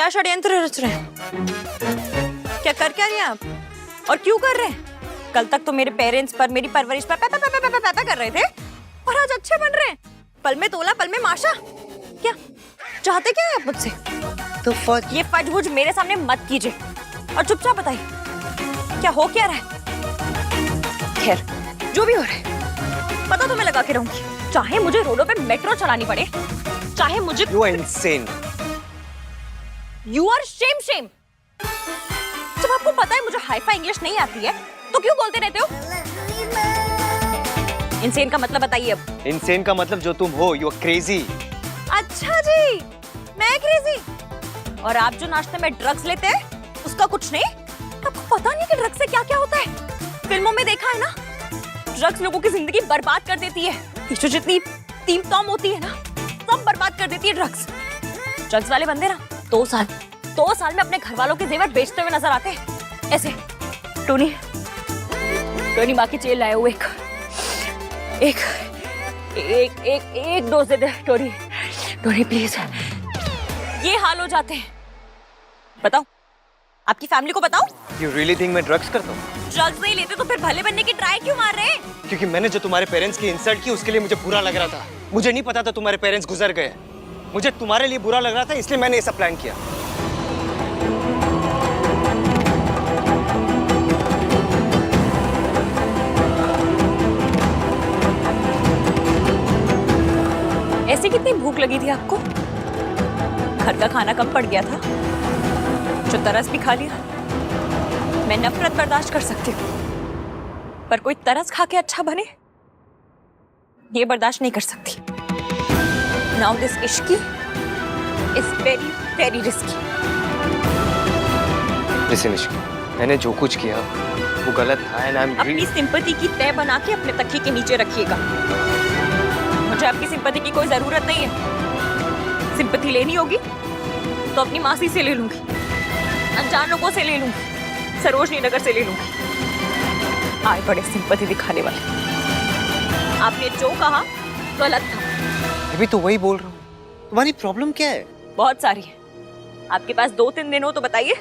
क्या षड्यंत्र रच रहे हैं? क्या कर क्या रहे हैं आप और क्यों कर रहे हैं? कल तक तो मेरे पेरेंट्स पर, मेरी परवरिश पर पैपा कर रहे थे और आज अच्छे बन रहे हैं। पल में तोला पल में माशा। क्या चाहते क्या है आप मुझसे? तो फज ये फजबुज मेरे सामने मत कीजिए और चुपचाप बताइए क्या हो क्या रहा है। खैर जो भी हो रहा है पता तो मैं लगा के रहूंगी, चाहे मुझे रोडों पे मेट्रो चलानी पड़े, चाहे मुझे। You are insane. You are shame. जब आपको पता है मुझे हाई-फाई इंग्लिश नहीं आती है तो क्यों बोलते रहते हो? इंसेन का मतलब बताइए अब। Insane का मतलब जो तुम हो, you are crazy. अच्छा जी, मैं क्रेजी। और आप जो नाश्ते में ड्रग्स लेते हैं उसका कुछ नहीं? आपको पता नहीं कि ड्रग्स से क्या क्या होता है? फिल्मों में देखा है ना, ड्रग्स लोगों की जिंदगी बर्बाद कर देती है। जो जितनी टीम टॉम होती है ना, सब बर्बाद कर देती है ड्रग्स। ड्रग्स वाले बंदे ना 2 साल में अपने घर वालों के जेवर बेचते हुए नजर आते हैं। ऐसे टोनी माँ की जेल लाए हुए एक dose they they Tony please. ये हाल हो जाते हैं। बताओ आपकी फैमिली को बताओ। You really think मैं ड्रग्स करता हूँ? ड्रग्स नहीं लेते तो फिर भले बनने की ट्राई क्यों मार रहे हैं? क्योंकि मैंने जो तुम्हारे पेरेंट्स की इंसल्ट की उसके लिए मुझे बुरा लग रहा था। मुझे नहीं पता था तुम्हारे पेरेंट्स गुजर गए। मुझे तुम्हारे लिए बुरा लग रहा था इसलिए मैंने ये सब प्लान किया। ऐसे कितनी भूख लगी थी आपको? घर का खाना कम पड़ गया था जो तरस भी खा लिया। मैं नफरत बर्दाश्त कर सकती हूँ पर कोई तरस खा के अच्छा बने ये बर्दाश्त नहीं कर सकती। Now this Ishki is very very risky. Listen, इश्क, मैंने जो कुछ किया वो गलत था and I'm अपनी सिंपैथी की तय बना के अपने तकिए के नीचे रखिएगा। मुझे आपकी सिंपैथी की कोई जरूरत नहीं है। सिंपैथी लेनी होगी तो अपनी मासी से ले लूंगी, अनजान लोगों से ले लूंगी, सरोजनी नगर से ले लूंगी। आए बड़े सिंपैथी दिखाने वाले। आपने जो कहा गलत था। अभी तो वही बोल रहा हूँ। तुम्हारी प्रॉब्लम क्या है? बहुत सारी है। आपके पास 2-3 दिन हो तो बताइए,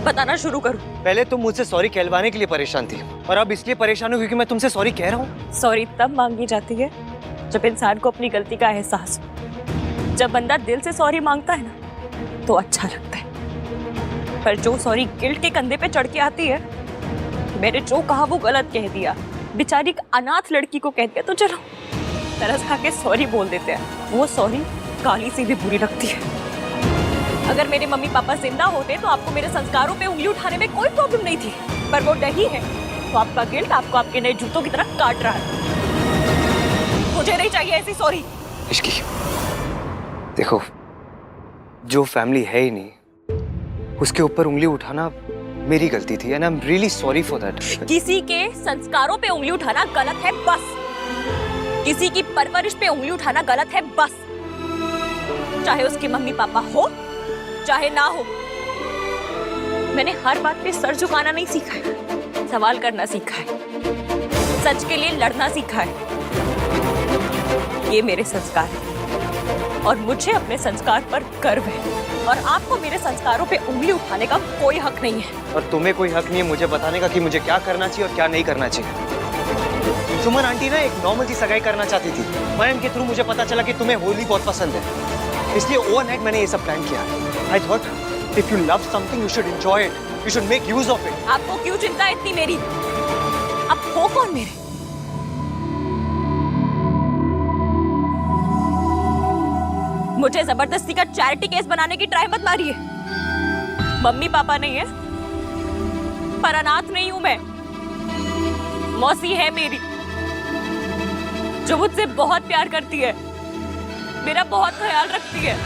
बताना शुरू करूं। पहले तुम मुझसे सॉरी कहलवाने के लिए परेशान थी और अब इसलिए परेशान हो क्योंकि मैं तुमसे सॉरी कह रहा हूँ। सॉरी तब मांगी जाती है जब इंसान को अपनी गलती का एहसास हो। जब बंदा दिल से सॉरी मांगता है ना तो अच्छा लगता है, पर जो सॉरी गिल्ट के कंधे पे चढ़ के आती है, मैंने जो कहा वो गलत कह दिया, बेचारी अनाथ लड़की को कह दिया, तो चलो तरस खा के सॉरी बोल देते हैं। वो सॉरी काली से भी बुरी लगती है। अगर मेरे मम्मी पापा जिंदा होते तो आपको मेरे संस्कारों पे उंगली उठाने में कोई प्रॉब्लम नहीं थी, पर वो नहीं है तो आपका गिल्ट आपको आपके नए जूतों की तरह काट रहा है। मुझे नहीं चाहिए ऐसी सॉरी। इश्की, देखो जो फैमिली है ही नहीं उसके ऊपर उंगली उठाना मेरी गलती थी and I'm really sorry for that. किसी के संस्कारों पे उंगली उठाना गलत है बस। किसी की परवरिश पे उंगली उठाना गलत है बस। चाहे उसके मम्मी पापा हो चाहे ना हो। मैंने हर बात पे सर झुकाना नहीं सीखा है, सवाल करना सीखा है, सच के लिए लड़ना सीखा है। ये मेरे संस्कार है और मुझे अपने संस्कार पर गर्व है और आपको मेरे संस्कारों पे उंगली उठाने का कोई हक नहीं है। और तुम्हें कोई हक नहीं है मुझे बताने का कि मुझे क्या करना चाहिए और क्या नहीं करना चाहिए। सुमन आंटी ना एक नॉर्मल सी सगाई करना चाहती थी। मैम के थ्रू मुझे पता चला कि तुम्हें होली बहुत पसंद है, इसलिए ओवरनाइट मैंने ये सब प्लान किया। I thought if you love something you should enjoy it, you should make use of it. आपको क्यों चिंता है इतनी मेरी? आप हो कौन मेरे? मुझे जबरदस्ती का चैरिटी केस बनाने की ट्राई मत मारिए। मम्मी पापा नहीं है पर अनाथ नहीं हूं मैं। मौसी है मेरी जो मुझसे बहुत प्यार करती है, मेरा बहुत ख्याल रखती है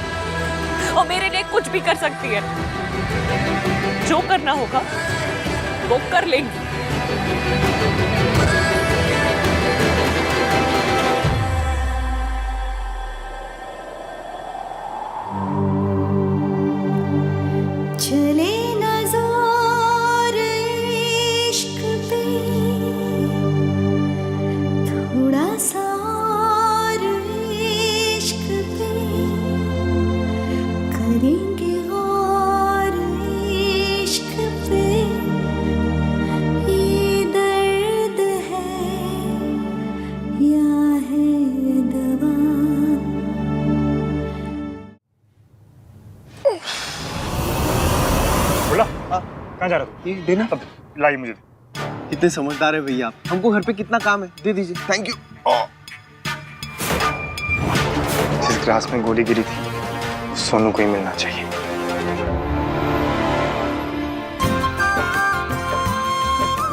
और मेरे लिए कुछ भी कर सकती है। जो करना होगा वो कर लेंगी। चले नज़ार इश्क पे थोड़ा सा इश्क पे करेंगे गौर। कहाँ जा रहा तू? ये देना। अब लाई मुझे। कितने समझदार है भैया आप। हमको घर पे कितना काम है, दे दीजिए। Thank you. जिस ग्लास में गोली गिरी थी वो सोनू को ही मिलना चाहिए।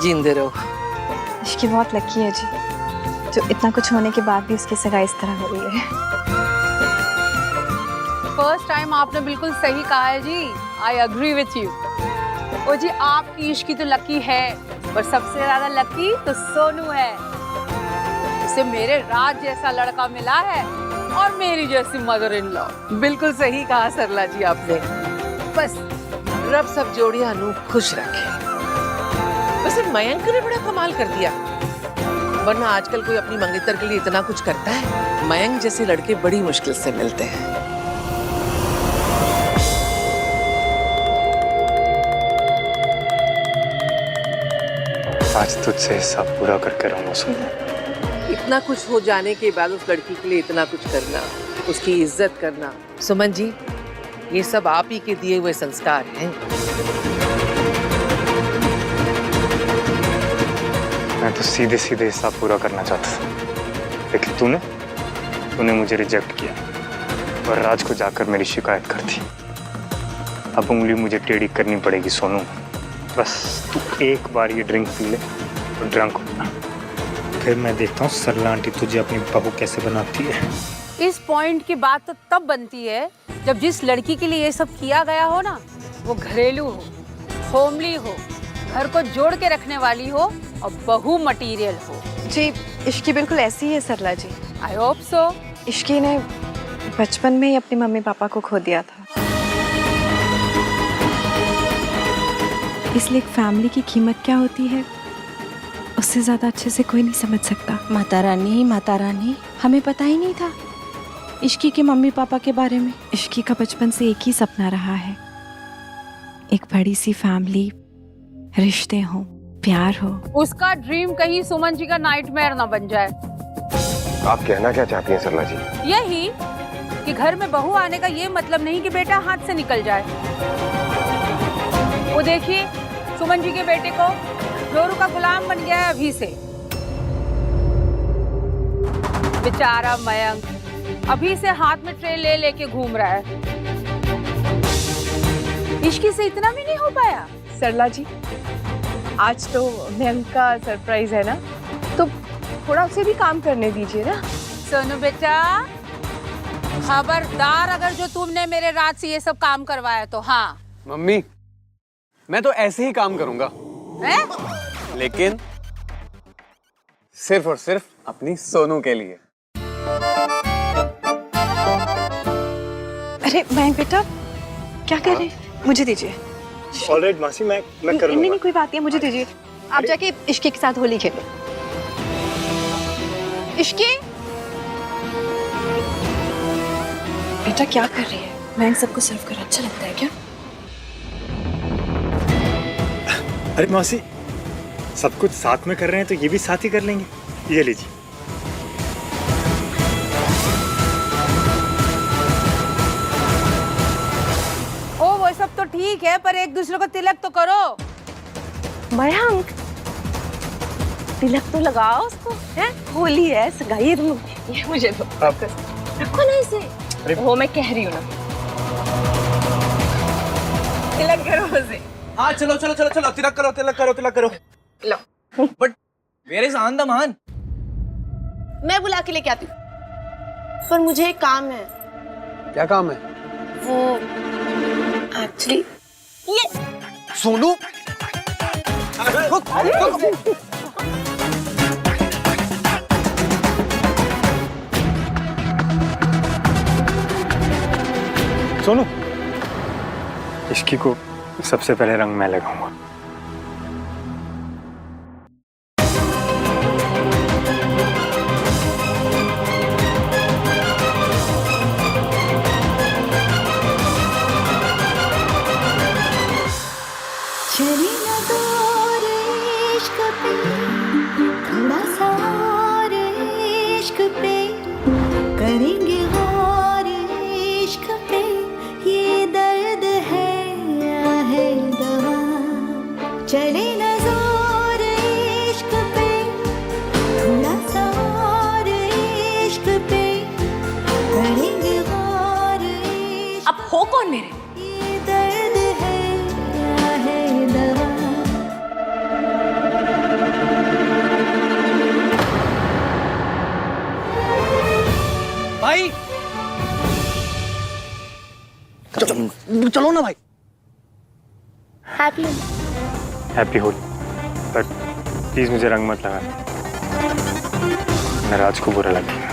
जींदे रहो। इश्की बहुत लकी है जी, जो इतना कुछ होने के बाद भी उसकी सगाई इस तरह हो रही है। फर्स्ट टाइम आपने बिल्कुल सही कहा है जी। I agree with you. ओ जी, आपकी इश्की तो लकी है, पर सबसे ज्यादा लकी तो सोनू है। उसे मेरे राज जैसा लड़का मिला है और मेरी जैसी मदर इन लॉ। बिल्कुल सही कहा सरला जी आपने। बस रब सब जोड़ियां नू खुश रखे। वैसे मयंक ने बड़ा कमाल कर दिया, वरना आजकल कोई अपनी मंगेतर के लिए इतना कुछ करता है? मयंक जैसे लड़के बड़ी मुश्किल से मिलते हैं। आज तुझसे हिस्सा पूरा करके रहूंगा सोनू। इतना कुछ हो जाने के बाद उस लड़की के लिए इतना कुछ करना, उसकी इज्जत करना, सुमन जी ये सब आप ही के दिए हुए संस्कार हैं। मैं तो सीधे सीधे हिस्सा पूरा करना चाहता था, लेकिन तूने मुझे रिजेक्ट किया और राज को जाकर मेरी शिकायत कर दी। अब उंगली मुझे टेढ़ी करनी पड़ेगी सोनू। बस तू एक बार ये ड्रिंक पी ले तो ड्रंक होना, फिर मैं देखता हूँ सरला आंटी तुझे अपनी बहू कैसे बनाती है। इस पॉइंट की बात तो तब बनती है जब जिस लड़की के लिए ये सब किया गया हो ना, वो घरेलू हो, होमली हो, घर को जोड़ के रखने वाली हो और बहू मटेरियल हो। जी इश्की बिल्कुल ऐसी ही है सरला जी। I hope so. इश्की ने बचपन में ही अपने मम्मी पापा को खो दिया था, इसलिए एक फैमिली की कीमत क्या होती है उससे ज्यादा अच्छे से कोई नहीं समझ सकता। माता रानी, हमें पता ही नहीं था इश्की के मम्मी पापा के बारे में। इश्की का बचपन से एक ही सपना रहा है, एक बड़ी सी फैमिली, रिश्ते हो, प्यार हो। उसका ड्रीम कहीं सुमन जी का नाइटमेयर ना बन जाए। आप कहना क्या चाहती हैं सरला जी? यही कि घर में बहू आने का ये मतलब नहीं कि बेटा हाथ से निकल जाए। वो देखिए सुमन जी के बेटे को जोरू का गुलाम बन गया है अभी से। बेचारा मयंक अभी से हाथ में ट्रे ले लेके घूम रहा है। इश्की से इतना भी नहीं हो पाया। सरला जी आज तो मयंक का सरप्राइज है ना, तो थोड़ा उसे भी काम करने दीजिए ना। सोनू बेटा खबरदार, अगर जो तुमने मेरे रात से ये सब काम करवाया तो। हाँ मम्मी, मैं तो ऐसे ही काम करूंगा है? लेकिन सिर्फ और सिर्फ अपनी सोनू के लिए। अरे मयंक बेटा क्या कर रहे हैं? मुझे दीजिए। ऑलराइट मासी, मैं कर लूंगा। नहीं कोई बात नहीं, मुझे दीजिए। आप जाके इश्की के साथ होली खेलो। इश्की बेटा क्या कर रही है? मयंक सबको सर्व करो, अच्छा लगता है क्या? अरे मौसी, सब कुछ साथ में कर रहे हैं तो ये भी साथ ही कर लेंगे। ये लीजिए। ओ वो सब तो ठीक है, पर एक दूसरे को तिलक तो करो। मयंक तिलक तो लगाओ उसको, है? होली है, सगाई है। ये मुझे दो, रखो ना इसे। वो मैं कह रही हूँ ना, तिलक करो उसे। हाँ चलो चलो चलो चलो, तिलक करो तिलक करो तिलक करो। लो। But where is Andaman? मैं बुला के लेके आती हूँ, पर मुझे एक काम है। क्या काम है? वो एक्चुअली ये सोनू सोनू, इश्की को सबसे पहले रंग मैं लगाऊंगा। चली ना दूर इश्क पे, थोड़ा सा और इश्क पे, करेंगे गौर इश्क पे, ये दर्द है या है दवा, चलो ना भाई। हैप्पी हैप्पी होली, पर प्लीज मुझे रंग मत लगाना, मैं राज को बुरा लगेगा।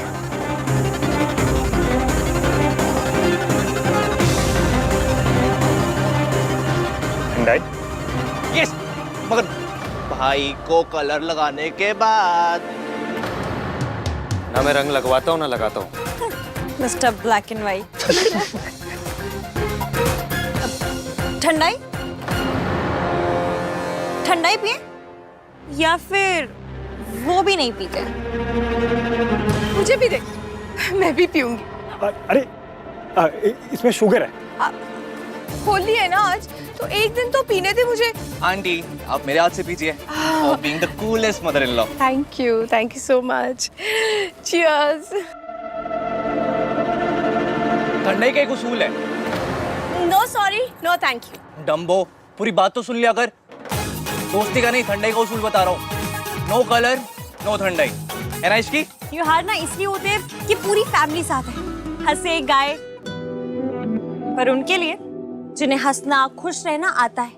यस, मगर भाई को कलर लगाने के बाद ना मैं रंग लगवाता हूँ ना लगाता हूँ। Mister black and white. ठंडाई ठंडाई पिए या फिर वो भी नहीं पीते? मुझे भी दे, मैं भी पीऊंगी। अरे इसमें शुगर है। होली है ना आज, तो एक दिन तो पीने दे मुझे। आंटी आप मेरे हाथ से पीजिए। For being the coolest mother in law. Thank you so much. Cheers. ठंडाई का एक उसूल है। No sorry no thank you. Dumbo, पूरी बात तो सुन लिया कर। दोस्ती का नहीं, ठंडाई का उसूल बता रहा हूँ। नो कलर नो ठंडाई, है ना इसकी? त्योहार ना इसलिए होते हैं कि पूरी फैमिली साथ है, हंसे गाए, पर उनके लिए जिन्हें हंसना खुश रहना आता है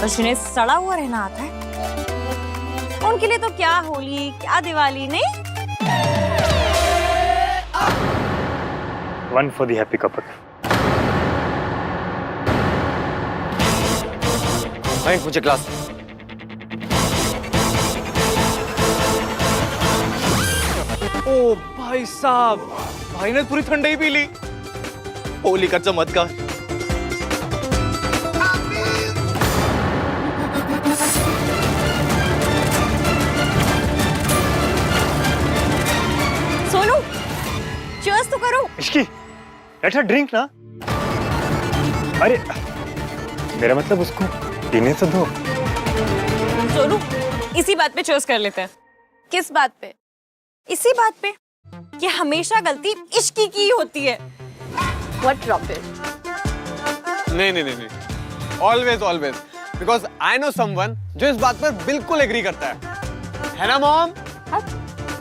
और जिन्हें सड़ा हुआ रहना आता है, उनके लिए तो क्या होली क्या दिवाली नहीं। One for the happy couple. मुझे ग्लास। ओ भाई साहब, भाई ने पूरी ठंडाई पी ली। होली का चमत्कार। सोनू, चीयर्स तो करो। इश्की, लेट हर ड्रिंक ना। अरे मेरा मतलब उसको पीने तो दो। सोनू, इसी बात पे चीयर्स कर लेते हैं। किस बात पे? इसी बात पे कि हमेशा गलती इश्की की होती है। What rubbish? नहीं, always always, because I know someone जो इस बात पर बिल्कुल एग्री करता है ना mom?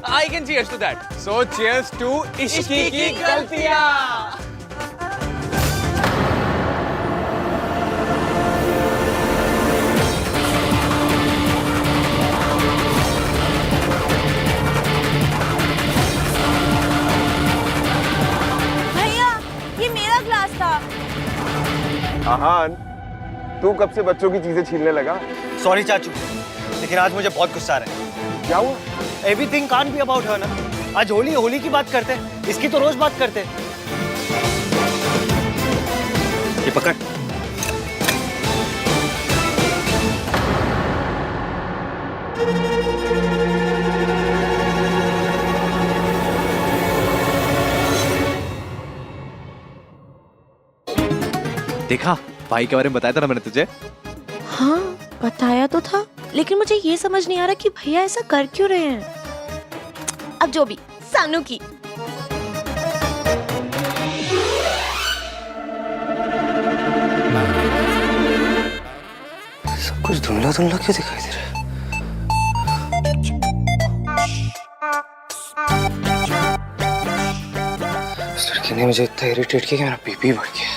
I can cheers to that. So cheers to Ishqi की गलतियां। आहान, तू कब से बच्चों की चीजें छीनने लगा? सॉरी चाचू, लेकिन आज मुझे बहुत गुस्सा आ रहा है। क्या हुआ? Everything can't be about her ना। आज होली की बात करते हैं, इसकी तो रोज बात करते हैं। ये पकड़। देखा, भाई के बारे में बताया था ना मैंने तुझे। हाँ बताया तो था, लेकिन मुझे ये समझ नहीं आ रहा कि भैया ऐसा कर क्यों रहे हैं। अब जो भी, सानू की। सब कुछ धुंधला धुंधला क्यों दिखाई दे रहा है? इस लड़की ने मुझे इतना इरिटेट किया कि मेरा बीपी बढ़ गया।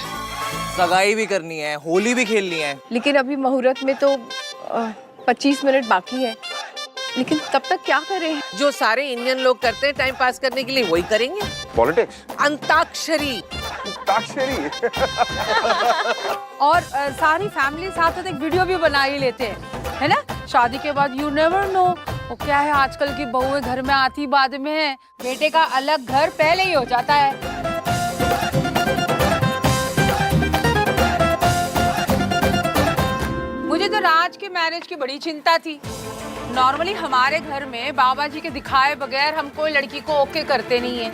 सगाई भी करनी है, होली भी खेलनी है, लेकिन अभी मुहूर्त में तो 25 मिनट बाकी है। लेकिन तब तक क्या करें? जो सारे इंडियन लोग करते हैं टाइम पास करने के लिए, वही करेंगे। पॉलिटिक्स? अंताक्षरी। अंताक्षरी। और सारी फैमिली साथ साथ एक वीडियो भी बना ही लेते हैं, है ना? शादी के बाद यू नेवर नो, वो क्या है आजकल की बहुएं घर में आती बाद में है, बेटे का अलग घर पहले ही हो जाता है। मुझे तो राज के मैरिज की बड़ी चिंता थी। नॉर्मली हमारे घर में बाबा जी के दिखाए बगैर हम कोई लड़की को ओके करते नहीं है,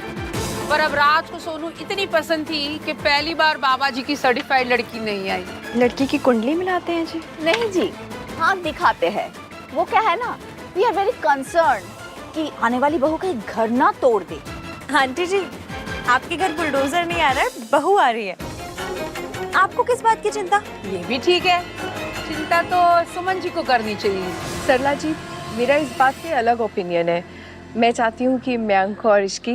पर अब राज को सोनू इतनी पसंद थी कि पहली बार बाबा जी की सर्टिफाइड लड़की नहीं आई। लड़की की कुंडली मिलाते हैं जी? नहीं जी, हाँ दिखाते हैं। वो क्या है ना, वी आर वेरी कंसर्न कि आने वाली बहू कहीं घर ना तोड़ दे। आंटी जी, आपके घर बुलडोजर नहीं आ रहा है, बहू आ रही है। आपको किस बात की चिंता? ये भी ठीक है, चिंता तो सुमन जी को करनी चाहिए। सरला जी, मेरा इस बात पे अलग ओपिनियन है। मैं चाहती हूँ कि मयंक और इश्की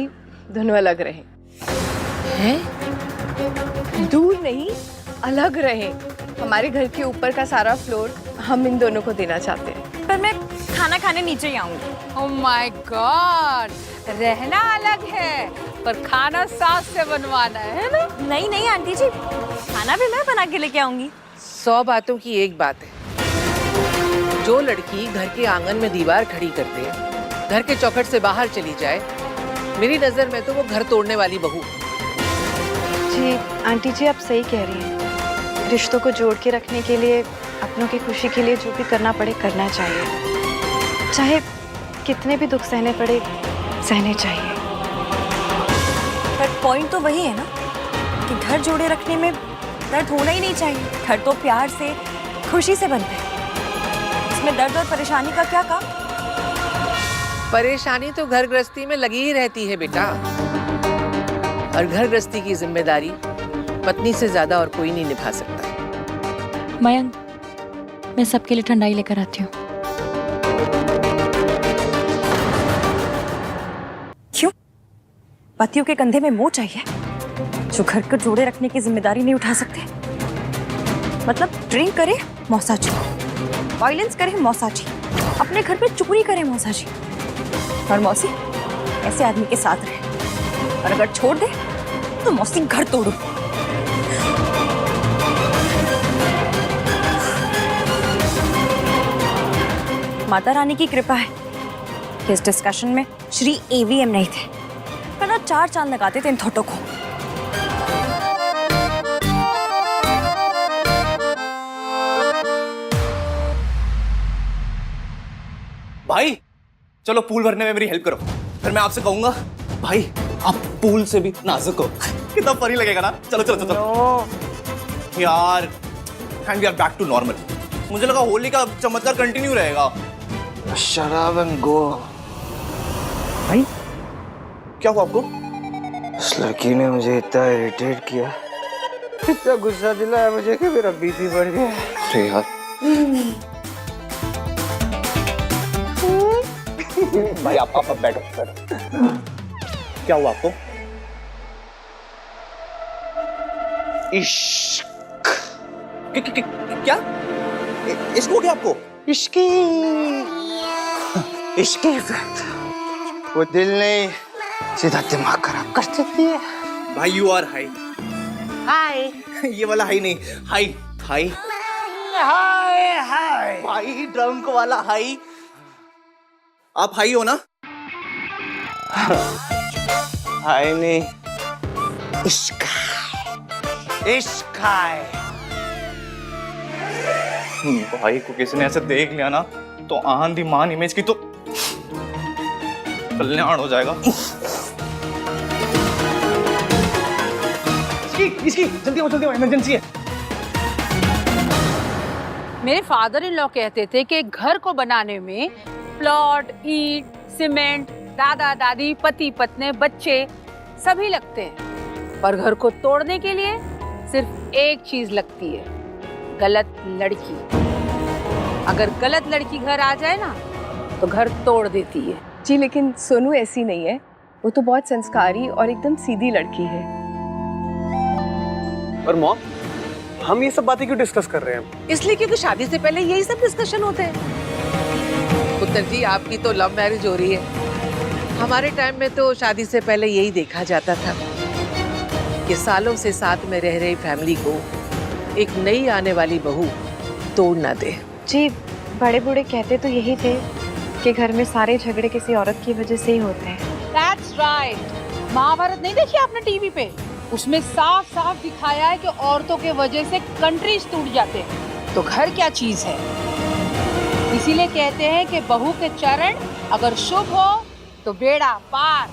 दोनों अलग रहें। हैं? दूर नहीं, अलग रहे। हमारे घर के ऊपर का सारा फ्लोर हम इन दोनों को देना चाहते हैं। पर मैं खाना खाने नीचे ही आऊंगी। ओह माय गॉड, रहना अलग है पर खाना सास से बनवाना है ना? नहीं नहीं आंटी जी, खाना भी मैं बना के लेके आऊंगी। 100 बातों की एक बात है, जो लड़की घर के आंगन में दीवार खड़ी कर दे, घर के चौखट से बाहर चली जाए, मेरी नजर में तो वो घर तोड़ने वाली बहू। जी आंटी जी, आप सही कह रही हैं। रिश्तों को जोड़ के रखने के लिए, अपनों की खुशी के लिए जो भी करना पड़े करना चाहिए, चाहे कितने भी दुख सहने पड़े सहने चाहिए। पर पॉइंट तो वही है ना कि घर जोड़े रखने में दर्द होना ही नहीं चाहिए। घर तो प्यार से, खुशी से बनते हैं। इसमें दर्द और परेशानी का क्या काम? परेशानी तो घर गृहस्थी में लगी ही रहती है बेटा, और घर गृहस्थी की जिम्मेदारी पत्नी से ज्यादा और कोई नहीं निभा सकता। मयंक, मैं सबके लिए ठंडाई लेकर आती हूँ। क्यों? पतियों के कंधे में मोह चाहिए जो घर को जोड़े रखने की जिम्मेदारी नहीं उठा सकते? मतलब ड्रिंक करे मौसा जी, वायलेंस करे मौसा जी, अपने घर पे चोरी करे मौसा जी, और मौसी ऐसे आदमी के साथ रहे, और अगर छोड़ दे तो मौसी घर तोड़ो। माता रानी की कृपा है कि इस डिस्कशन में श्री AVM नहीं थे, वरना 4 चांद लगाते थे इन थोटों को। भाई चलो पूल भरने में मेरी हेल्प करो, फिर मैं आपसे कहूंगा भाई आप पूल से भी नाजुक हो। कितना फनी लगेगा ना। चलो चलो चलो यार, and we are back to normal. मुझे लगा होली का चमत्कार कंटिन्यू रहेगा। शराब एंड गो। भाई क्या हुआ आपको? उस लड़की ने मुझे इतना इरिटेट किया, इतना गुस्सा दिलाया मुझे कि मेरा बीपी बढ़ गया। अरे यार भाई आप बैठो बैठो। क्या हुआ आपको? इश्क। क्या इश्क हो गया आपको? इश्की इफेक्ट, वो दिल नहीं सीधा दिमाग खराब कर देती है। भाई यू आर हाई। हाय ये वाला हाई नहीं, हाई हाई हाय हाय भाई, ड्रंक वाला हाई। आप हाई हो ना? हाय नहीं, इश्क इश्क है। भाई को किसी ने ऐसे देख लिया ना तो आंधी मान इमेज की तो कल्याण हो जाएगा। इसकी जल्दी हो, इमरजेंसी है। मेरे फादर इन लॉ कहते थे कि घर को बनाने में प्लॉट, ईंट, सीमेंट, दादा दादी, पति पत्नी, बच्चे सभी लगते हैं, पर घर को तोड़ने के लिए सिर्फ एक चीज लगती है, गलत लड़की। अगर गलत लड़की घर आ जाए ना तो घर तोड़ देती है। जी लेकिन सोनू ऐसी नहीं है, वो तो बहुत संस्कारी और एकदम सीधी लड़की है। पर मॉम, हम ये सब बातें क्यों डिस्कस कर रहे हैं? इसलिए क्योंकि शादी से पहले यही सब डिस्कशन होते हैं। पुत्र जी आपकी तो लव मैरिज हो रही है, हमारे टाइम में तो शादी से पहले यही देखा जाता था कि सालों से साथ में रह रही फैमिली को एक नई आने वाली बहू तोड़ ना दे। जी बड़े बूढ़े कहते तो यही थे कि घर में सारे झगड़े किसी औरत की वजह से ही होते हैं। That's right। महाभारत नहीं देखी आपने टीवी पे? उसमें साफ साफ दिखाया है कि औरतों के वजह से कंट्रीज टूट जाते हैं, तो घर क्या चीज है। इसीलिए कहते हैं कि बहू के चरण अगर शुभ हो तो बेड़ा पार,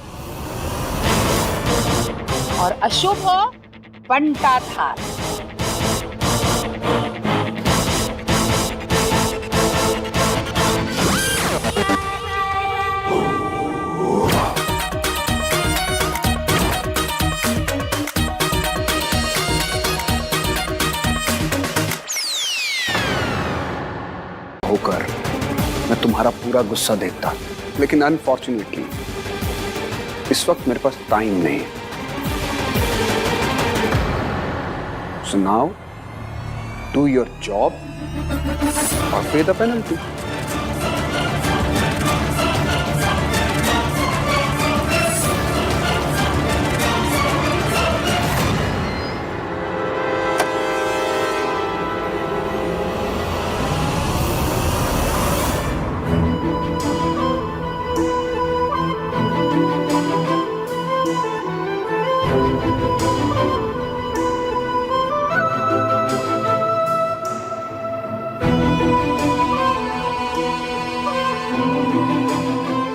और अशुभ हो पंटा थार। होकर मैं तुम्हारा पूरा गुस्सा देखता, लेकिन अनफॉर्चुनेटली इस वक्त मेरे पास टाइम नहीं है। So now, do your job or pay the penalty.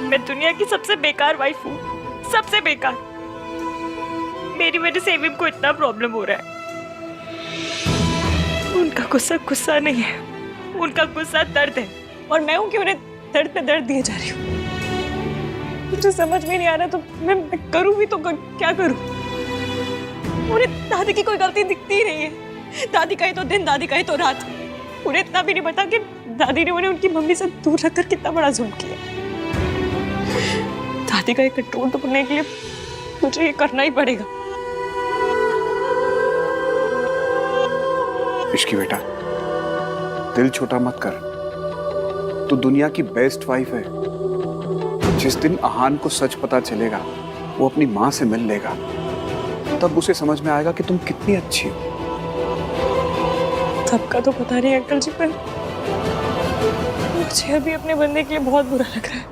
मैं दुनिया की सबसे बेकार वाइफ हूँ, सबसे बेकार। मेरी वजह से एविम को इतना प्रॉब्लम हो रहा है। उनका गुस्सा गुस्सा नहीं है, उनका गुस्सा दर्द है, और मैं हूँ कि उन्हें दर्द पे दर्द दिए जा रही हूँ। मुझे समझ में नहीं आ रहा, तो मैं करूँ भी तो क्या करूँ? उन्हें दादी की कोई गलती दिखती ही नहीं है। दादी का ही तो दिन, दादी का ही तो रात। उन्हें इतना भी नहीं पता कि दादी ने उन्हें उनकी मम्मी से दूर रखकर कितना बड़ा जुल्म किया। दादी का ये कंट्रोल तोड़ने के लिए मुझे ये करना ही पड़ेगा। इश्की बेटा, दिल छोटा मत कर। तू दुनिया की बेस्ट वाइफ है। जिस दिन आहान को सच पता चलेगा, वो अपनी माँ से मिल लेगा, तब उसे समझ में आएगा कि तुम कितनी अच्छी हो। सबका तो पता नहीं अंकल जी, पर मुझे अभी अपने बंदे के लिए बहुत बुरा लग रहा है।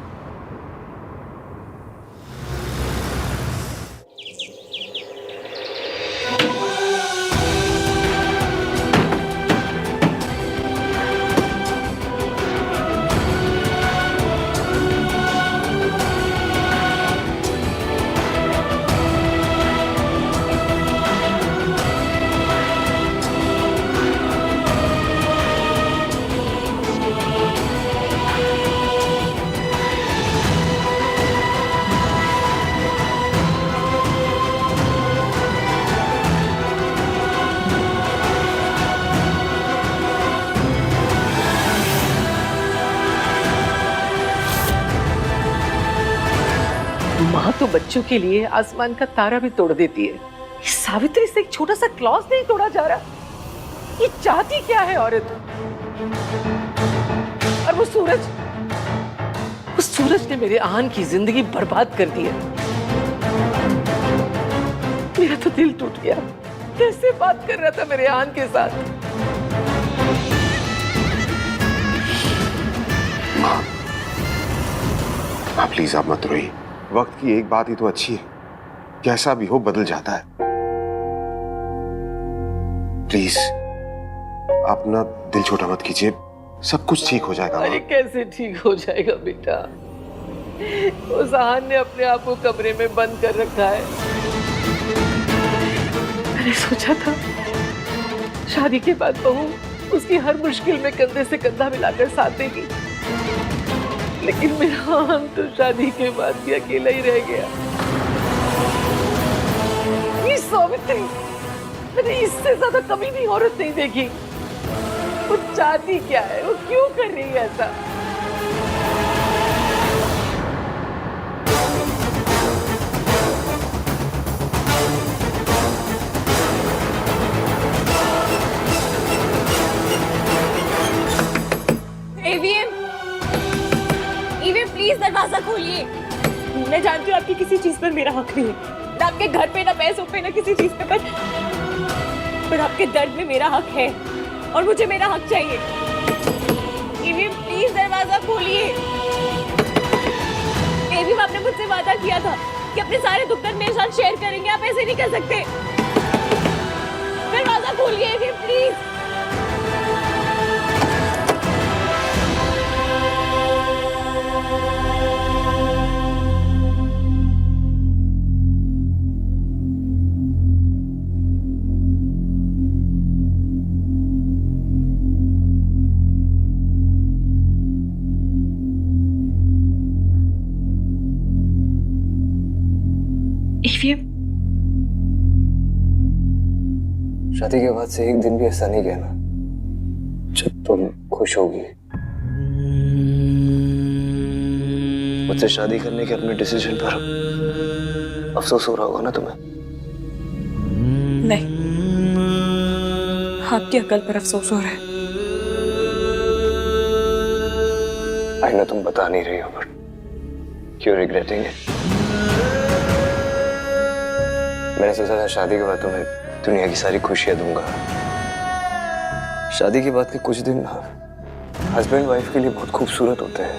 माँ तो बच्चों के लिए आसमान का तारा भी तोड़ देती है। ये सावित्री से एक छोटा सा क्लॉज नहीं तोड़ा जा रहा। ये चाहती क्या है औरत? और वो सूरज ने मेरे आहान की जिंदगी बर्बाद कर दी है। मेरा तो दिल टूट गया। कैसे बात कर रहा था मेरे आहान के साथ। माँ प्लीज आप मत रोइए। वक्त की एक बात ही तो अच्छी है, कैसा भी हो बदल जाता है। प्लीज आप ना दिल छोटा मत कीजिए, सब कुछ ठीक हो जाएगा। अरे कैसे ठीक हो जाएगा बेटा? उस आहान ने अपने आप को कमरे में बंद कर रखा है। मैंने सोचा था शादी के बाद बहू उसकी हर मुश्किल में कंधे से कंधा मिलाकर साथ देगी, लेकिन मेरा आहान तो शादी के बाद भी अकेला ही रह गया। ये सावित्री, मैंने इससे ज्यादा कभी भी औरत नहीं देखी। वो चाहती क्या है? वो क्यों कर रही है ऐसा? प्लीज दरवाजा खोलिए। मैं जानती हूँ आपकी किसी चीज पर मेरा हक नहीं है, ना आपके घर पे, ना पैसों पे, ना किसी चीज पे, पर आपके दर्द में मेरा हक है और मुझे मेरा हक चाहिए। प्लीज दरवाजा खोलिए। एविम, आपने मुझसे वादा किया था कि अपने सारे दुख दर्द मेरे साथ शेयर करेंगे। आप ऐसे नहीं कर सकते। दरवाजा खोलिए एविम, प्लीज। शादी के बाद से एक दिन भी ऐसा नहीं गया ना जब तुम खुश होगी। मुझसे शादी करने के अपने डिसीजन पर अफसोस हो रहा होगा ना तुम्हें? नहीं, आपकी अकल पर अफसोस हो रहा है। आई नो तुम बता नहीं रही हो, बट क्यों रिग्रेटिंग इट? मैंने सोचा था शादी के बाद तुम्हें दुनिया की सारी खुशियां दूंगा। शादी के बाद के कुछ दिन हस्बैंड वाइफ के लिए बहुत खूबसूरत होते हैं।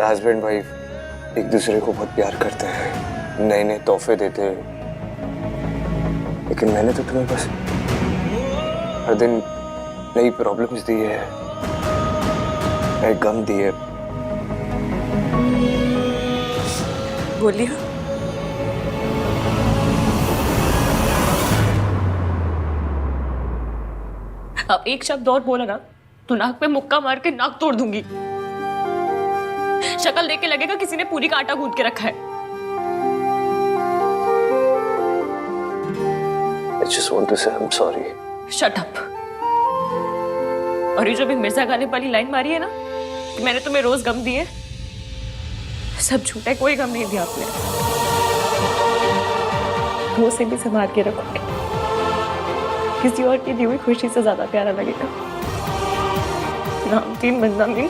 हस्बैंड वाइफ एक दूसरे को बहुत प्यार करते हैं, नए नए तोहफे देते हैं। लेकिन मैंने तो तुम्हें बस हर दिन नई प्रॉब्लम्स दी है, नए गम दिए। बोलिए। अब एक शब्द और बोला ना तो नाक पे मुक्का मार के नाक तोड़ दूंगी। शक्ल देख के लगेगा किसी ने पूरी का आटा गूंथ के रखा है। I just want to say I'm sorry. Shut up. और ये जो भी मिर्जा गालिब वाली लाइन मारी है ना कि मैंने तुम्हें रोज गम दिए, सब झूठा है, कोई गम नहीं दिया आपने। वो से भी संभाल के रखोगे, किसी और की दी हुई खुशी से ज्यादा प्यारा लगेगा। नामतीन बदनामी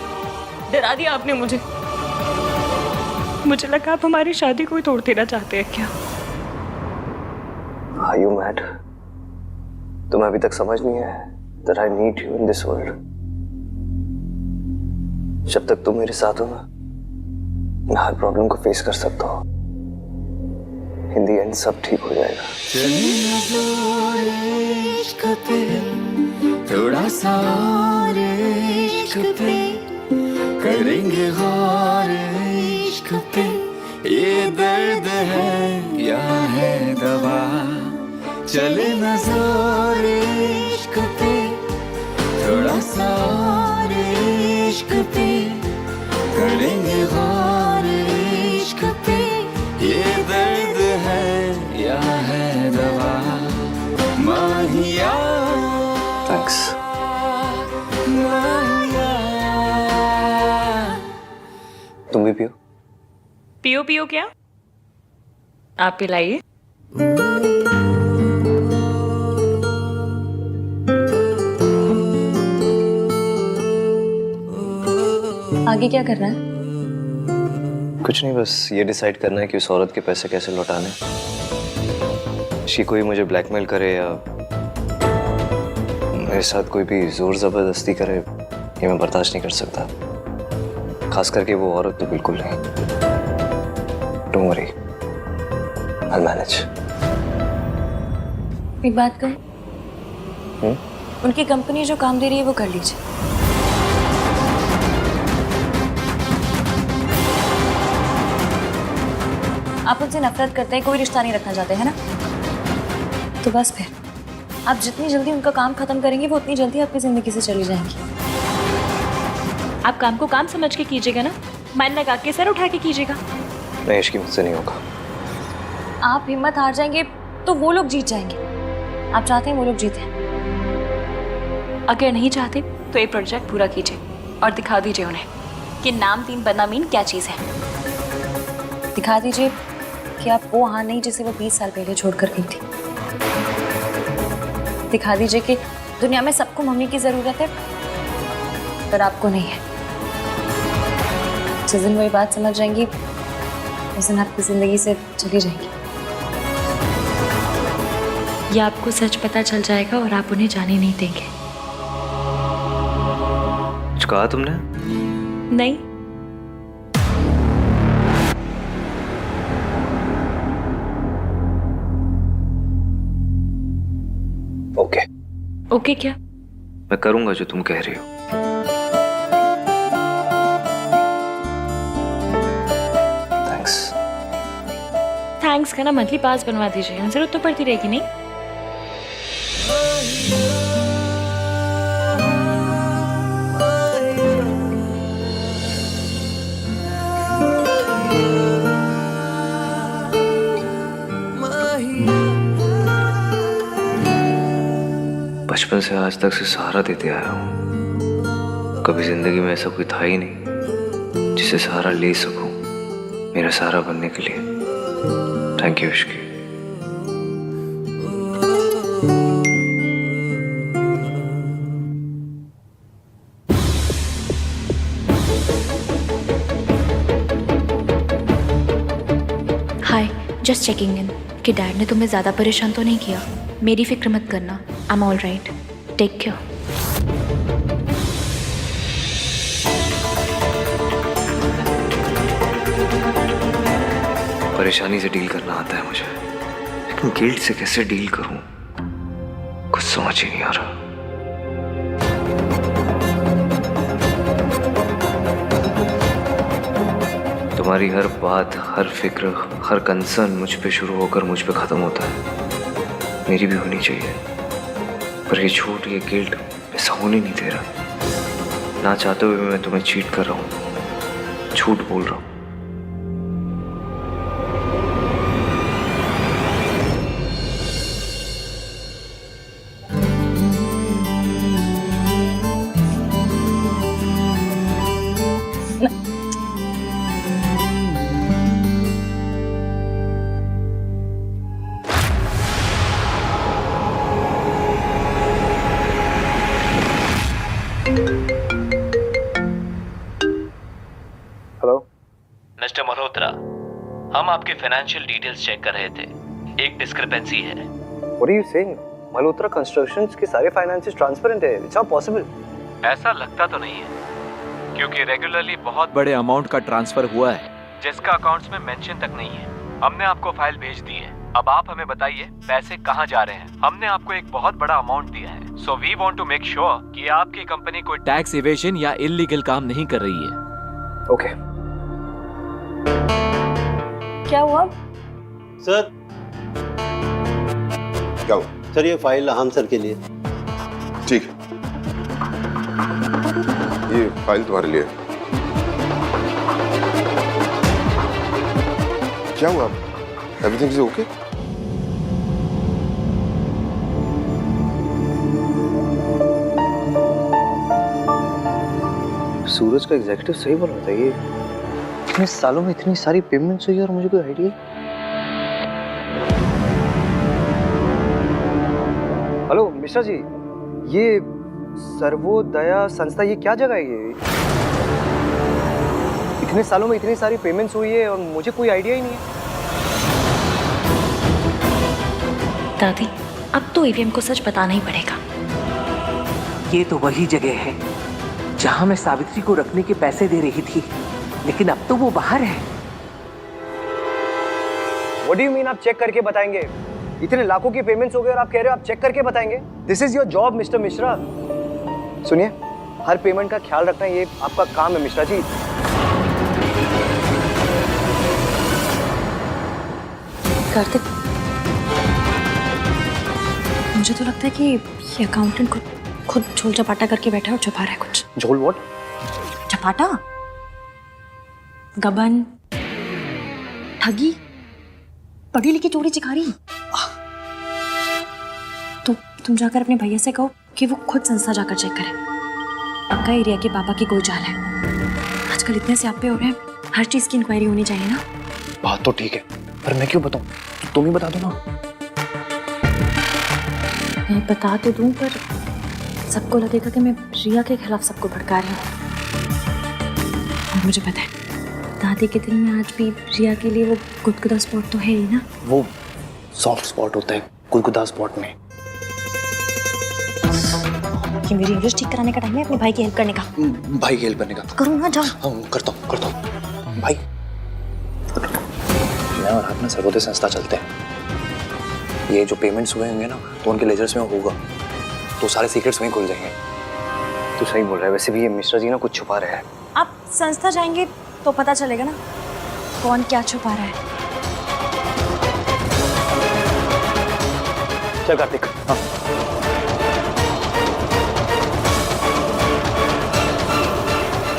डरा दिया आपने मुझे। मुझे लगा आप हमारी शादी को ही तोड़ देना चाहते हैं क्या? Are you mad? तुम्हें अभी तक समझ नहीं है that I need you in this world. जब तक तुम मेरे साथ हो ना, मैं हर प्रॉब्लम को फेस कर सकता हूँ। In the end सब ठीक हो जाएगा। थोड़ा सा और इश्क पे करेंगे गौर इश्क पे, ये दर्द है या है दवा, चले न जोर इश्क पे, थोड़ा सा और इश्क पे करेंगे गौर इश्क पे, ये दर्द है या है दवा, माहिया। Thanks. तुम भी पियो। पियो पियो क्या? आप पिलाइए। आगे क्या कर रहा है? कुछ नहीं, बस ये डिसाइड करना है कि उस औरत के पैसे कैसे लौटाने। शी कोई मुझे ब्लैकमेल करे या मेरे साथ कोई भी जोर जबरदस्ती करे, ये मैं बर्दाश्त नहीं कर सकता। खास करके वो औरत तो बिल्कुल नहीं। Don't worry, I will manage. एक बात कहूं? उनकी कंपनी जो काम दे रही है वो कर लीजिए। आप उनसे नफरत करते हैं, कोई रिश्ता नहीं रखना चाहते हैं ना? तो बस फिर आप जितनी जल्दी उनका काम खत्म करेंगे वो उतनी जल्दी आपकी जिंदगी से चली जाएंगी। आप काम को काम समझ के कीजिएगा ना, मन लगा के सर उठा के कीजिएगा। नहीं, इसकी मुझसे नहीं होगा। आप हिम्मत हार जाएंगे तो वो लोग जीत जाएंगे। आप चाहते हैं वो लोग जीते, अगर नहीं चाहते तो ये प्रोजेक्ट पूरा कीजिए और दिखा दीजिए उन्हें कि नामतीन बदनामीन क्या चीज़ है। दिखा दीजिए कि आप वो हां नहीं जिसे वो 20 साल पहले छोड़कर गई थी। दिखा दीजिए कि दुनिया में सबको मम्मी की जरूरत है पर आपको नहीं है। जिस दिन वो ये बात समझ जाएंगी उस दिन आपकी जिंदगी से चली जाएंगी। या आपको सच पता चल जाएगा और आप उन्हें जाने नहीं देंगे। कुछ कहा तुमने? नहीं। ओके। ओके क्या? मैं करूंगा जो तुम कह रही हो। थैंक्स। थैंक्स का ना मंथली पास बनवा दीजिए, जरूरत तो पड़ती रहेगी नहीं? बचपन से आज तक से सहारा देते आया हूँ। कभी जिंदगी में ऐसा कोई था ही नहीं जिसे सहारा ले सकूं, मेरा सहारा बनने के लिए। Thank you Ishki. Just checking in कि डैड ने तुम्हें ज़्यादा परेशान तो नहीं किया। मेरी फिक्र मत करना, I am all right, take care. परेशानी से डील करना आता है मुझे, लेकिन गिल्ट से कैसे डील करूं कुछ समझ ही नहीं आ रहा। तुम्हारी हर बात, हर फिक्र, हर कंसर्न मुझ पे शुरू होकर मुझ पे खत्म होता है। मेरी भी होनी चाहिए, पर ये झूठ, ये गिल्ट ऐसा होने नहीं दे रहा। ना चाहते हुए मैं तुम्हें चीट कर रहा हूँ, झूठ बोल रहा हूँ। मिस्टर मल्होत्रा, हम आपके फाइनेंशियल डिटेल्स चेक कर रहे थे। एक डिस्क्रिपेंसी है। What are you saying? Malhotra constructions के सारे फाइनेंसेस ट्रांसपेरेंट है। It's not possible. ऐसा लगता तो नहीं है, क्योंकि रेगुलरली बहुत बड़े अमाउंट का ट्रांसफर हुआ है जिसका अकाउंट्स में मेंशन तक नहीं है। हमने आपको फाइल भेज दी है, अब आप हमें बताइए पैसे कहाँ जा रहे हैं। हमने आपको एक बहुत बड़ा अमाउंट दिया है, so we want to make sure कि आपकी कंपनी कोई टैक्स इवेशन या इलीगल काम नहीं कर रही है। ओके। क्या हुआ सर? क्या हुआ? सर ये फाइल हम सर के लिए। ठीक है, ये फाइल तुम्हारे लिए। क्या हुआ? Everything is okay? सूरज का एग्जीक्यूटिव सही बोल रहा था। ये इतने सालों में इतनी सारी पेमेंट्स हुई और मुझे कोई आइडिया। हेलो मिश्रा जी, ये सर्वोदया संस्था ये क्या जगह है? ये इतने सालों में इतनी सारी पेमेंट्स हुई है और मुझे कोई आइडिया ही नहीं है। दादी, अब तो ईवीएम को सच बताना ही पड़ेगा। ये तो वही जगह है जहां मैं सावित्री को रखने के पैसे दे रही थी, लेकिन अब तो वो बाहर है। What do you mean आप चेक करके बताएंगे? इतने लाखों की पेमेंट्स हो गए और आप कह रहे हो आप चेक करके बताएंगे? This is your job mister Mishra. सुनिए, हर पेमेंट का ख्याल रखना ये आपका काम है मिश्रा जी। कार्तिक, मुझे तो लगता है कि ये अकाउंटेंट खुद झोल चपाटा करके बैठा है और छुपा रहा है कुछ। झोल व्हाट? चपाटा, गबन, ठगी, पढ़ी लिखी चोरी चिकारी। तो तुम जाकर अपने भैया से कहो कि वो खुद संस्था जाकर चेक करे। पक्का एरिया के पापा की कोई चाल है। आजकल इतने स्यापे हो रहे हैं, हर चीज की इंक्वायरी होनी चाहिए ना। बात तो ठीक है, पर मैं क्यों बताऊं? तुम ही बता दो ना। मैं बता तो दूं, पर सबको लगेगा कि मैं रिया के खिलाफ सबको भड़का रही हूँ। और मुझे पता है दादी के दिल में आज भी रिया के लिए वो गुदगुदा स्पॉट तो है ही ना। वो सॉफ्ट स्पॉट होता है गुदगुदा स्पॉट में। कि मेरी इंग्लिश ठीक कराने का टाइम है अपने भाई की हेल्प करने का। भाई की हेल्प करने का करूँ ना, जाओ। करता हूँ भाई। मैं और आप ना सर्वोदय संस्था चलते हैं। ये जो पेमेंट्स हुए होंगे ना तो उनके लेजर्स में होगा, तो सारे सीक्रेट्स वहीं खुल जाएंगे। तू सही बोल रहा है। वैसे भी ये मिश्रा जी ना कुछ छुपा रहे हैं। आप संस्था जाएंगे तो पता चलेगा ना कौन क्या छुपा रहा है। चल कार्तिक। हाँ।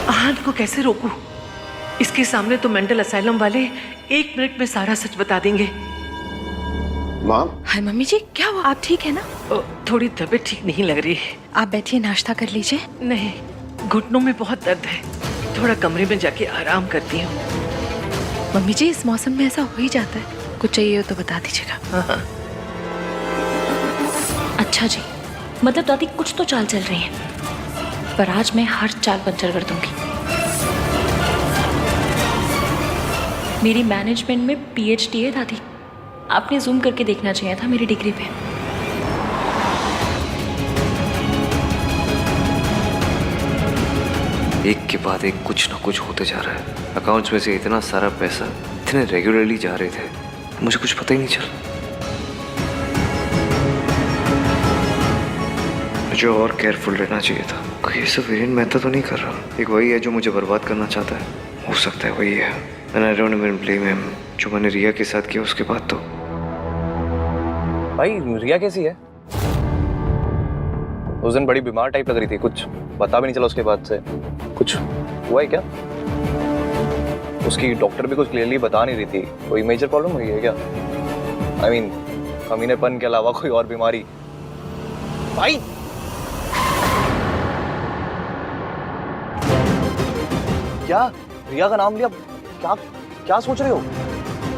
आहन को कैसे रोकूं? इसके सामने तो मेंटल असाइलम वाले 1 मिनट में सारा सच बता देंगे। माँ। हाय मम्मी जी, क्या हुआ? आप ठीक है ना? थोड़ी तबीयत ठीक नहीं लग रही है। आप बैठिए, नाश्ता कर लीजिए। नहीं, घुटनों में बहुत दर्द है, थोड़ा कमरे में जाके आराम करती हूँ। मम्मी जी, इस मौसम में ऐसा हो ही जाता है। कुछ चाहिए हो तो बता दीजिएगा। हाँ। अच्छा जी, मतलब दादी कुछ तो चाल चल रही है, पर आज मैं हर चाल पंचर कर दूंगी। मेरी मैनेजमेंट में PhD है दादी, आपने जूम करके देखना चाहिए था मेरी डिग्री पे। एक के बाद एक कुछ ना कुछ होते जा रहा है। अकाउंट्स में से इतना सारा पैसा इतने रेगुलरली जा रहे थे, मुझे कुछ पता ही नहीं चला। मुझे और केयरफुल रहना चाहिए था। कोई ऐसा वेरिएंट मैं तो नहीं कर रहा। एक वही है जो मुझे बर्बाद करना चाहता है, हो सकता है वही है। And I don't even blame him। जो मैंने रिया के साथ किया उसके बाद तो। भाई रिया कैसी है? उस दिन बड़ी बीमार टाइप लग रही थी, कुछ पता भी नहीं चला उसके बाद से। कुछ हुआ है क्या? उसकी डॉक्टर भी कुछ क्लियरली बता नहीं रही थी। कोई मेजर प्रॉब्लम हुई है क्या? I mean, कमीनेपन के अलावा कोई और बीमारी? भाई क्या रिया का नाम लिया? क्या क्या सोच रहे हो?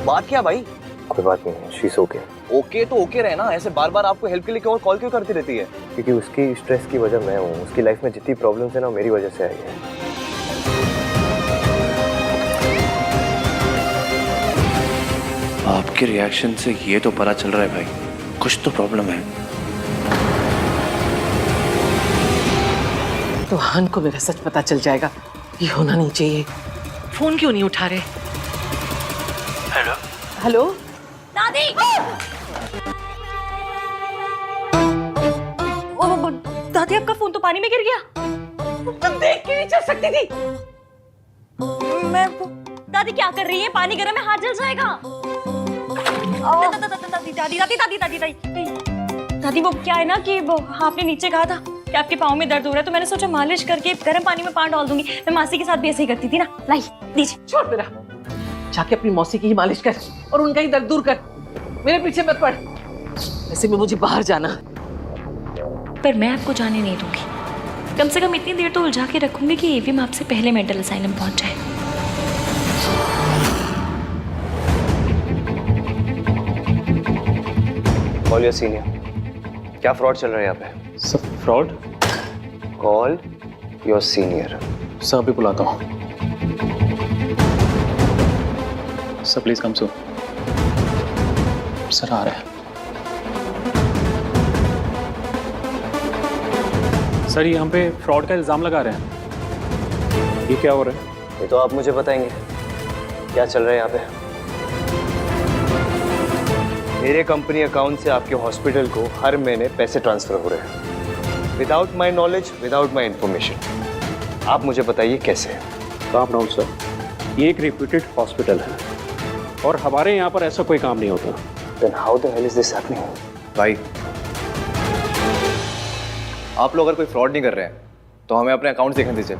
बात क्या भाई? कोई बात नहीं, शी इज ओके। ओके तो ओके रहे ना, ऐसे बार बार आपको हेल्प के लिए और कॉल क्यों करती रहती है? क्योंकि उसकी स्ट्रेस की वजह मैं हूँ। उसकी लाइफ में जितनी प्रॉब्लम्स है ना, मेरी वजह से आई है। आपके रिएक्शन से ये तो पता चल रहा है भाई, कुछ तो प्रॉब्लम है। तो हान को मेरा सच पता चल जाएगा। ये होना नहीं चाहिए। फोन क्यों नहीं उठा रहे? हेलो हेलो दादी! दादी आपका फोन तो पानी में गिर गया। तुम देख के नहीं चल सकती थी? मैं दादी क्या कर रही है? पानी गर्म है, हाथ जल जाएगा। दादी दादी दादी दादी दादी दादी दादी वो क्या है ना कि वो आपने नीचे कहा था कि आपके पाँव में दर्द हो रहा है, तो मैंने सोचा मालिश करके गर्म पानी में पान डाल दूंगी। मैं मासी के साथ भी ऐसे ही करती थी ना। लाई दीजिए। छोड़ मेरा, जाके अपनी मौसी की ही मालिश कर और उनका ही दर्द दूर कर। मेरे पीछे मत पड़। ऐसे में मुझे बाहर जाना। पर मैं आपको जाने नहीं दूंगी। कम से कम इतनी देर तो उलझा के रखूंगी कि एवीएम आपसे पहले मेंटल असाइलम पहुंच जाए। Call your senior. क्या फ्रॉड चल रहा है यहाँ पे? सब फ्रॉड? Call your senior. सब भी बुलाता हूँ। Sir please come so. Sir आ रहे हैं। सर ये हम पे फ्रॉड का इल्जाम लगा रहे हैं। ये क्या हो रहा है? ये तो आप मुझे बताएंगे क्या चल रहा है यहाँ पे। मेरे कंपनी अकाउंट से आपके हॉस्पिटल को हर महीने पैसे ट्रांसफर हो रहे हैं without my knowledge, without my information. आप मुझे बताइए कैसे? काम डाउन सर, ये एक रिप्यूटेड हॉस्पिटल है और हमारे यहाँ पर ऐसा कोई काम नहीं होता। Then how the hell is this happening? भाई आप लोग अगर कोई फ्रॉड नहीं कर रहे हैं तो हमें अपने अकाउंट देखने दीजिए।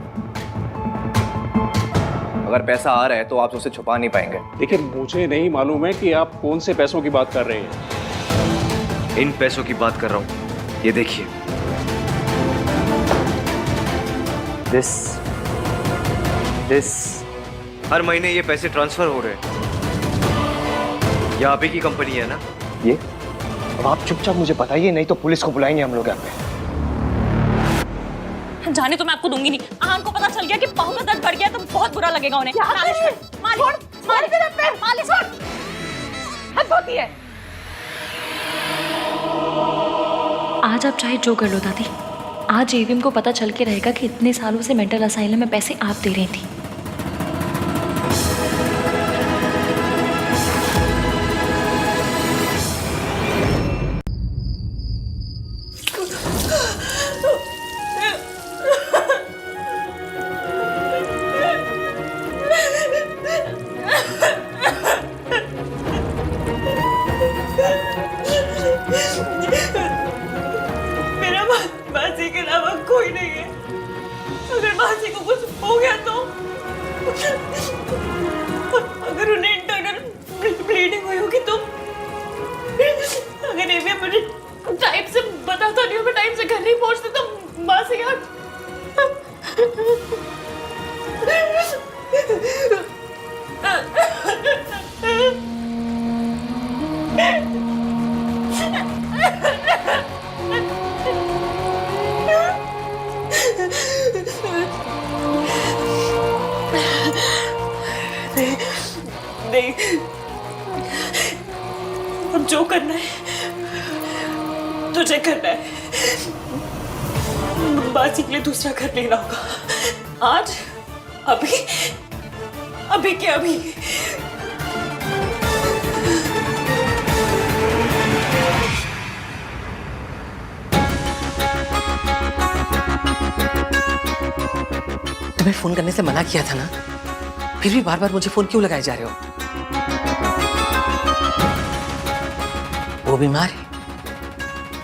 अगर पैसा आ रहा है तो आप उसे छुपा नहीं पाएंगे। देखिए मुझे नहीं मालूम है कि आप कौन से पैसों की बात कर रहे हैं। इन पैसों की बात कर रहा हूँ। ये देखिए, दिस हर महीने ये पैसे ट्रांसफर हो रहे हैं। ये आप ही की कंपनी है ना? ये अब आप चुपचाप मुझे बताइए, नहीं तो पुलिस को बुलाएंगे हम लोग यहाँ पे। जाने तो मैं आपको दूंगी नहीं। आन को पता चल गया कि पाँव में दर्द बढ़ गया तो बहुत बुरा लगेगा उन्हें। मालिश हद होती है। आज आप चाहे जो कर लो दादी, आज एवीएम को पता चल के रहेगा कि इतने सालों से मेंटल असाइलम में पैसे आप दे रही थी। मेरा मासी के अलावा कोई नहीं है। अगर मासी को कुछ हो गया तो, अगर उन्हें इंटरनल ब्लीडिंग हुई होगी तो, अगर एवीएम मुझे टाइम से बताता नहीं, मैं टाइम से घर नहीं पहुंचती तो मासी यार अब जो करना है तुझे करना है। बासी के लिए दूसरा घर लेना होगा आज, अभी अभी के अभी। तुम्हें फोन करने से मना किया था ना, फिर भी बार बार मुझे फोन क्यों लगाए जा रहे हो? वो बीमार है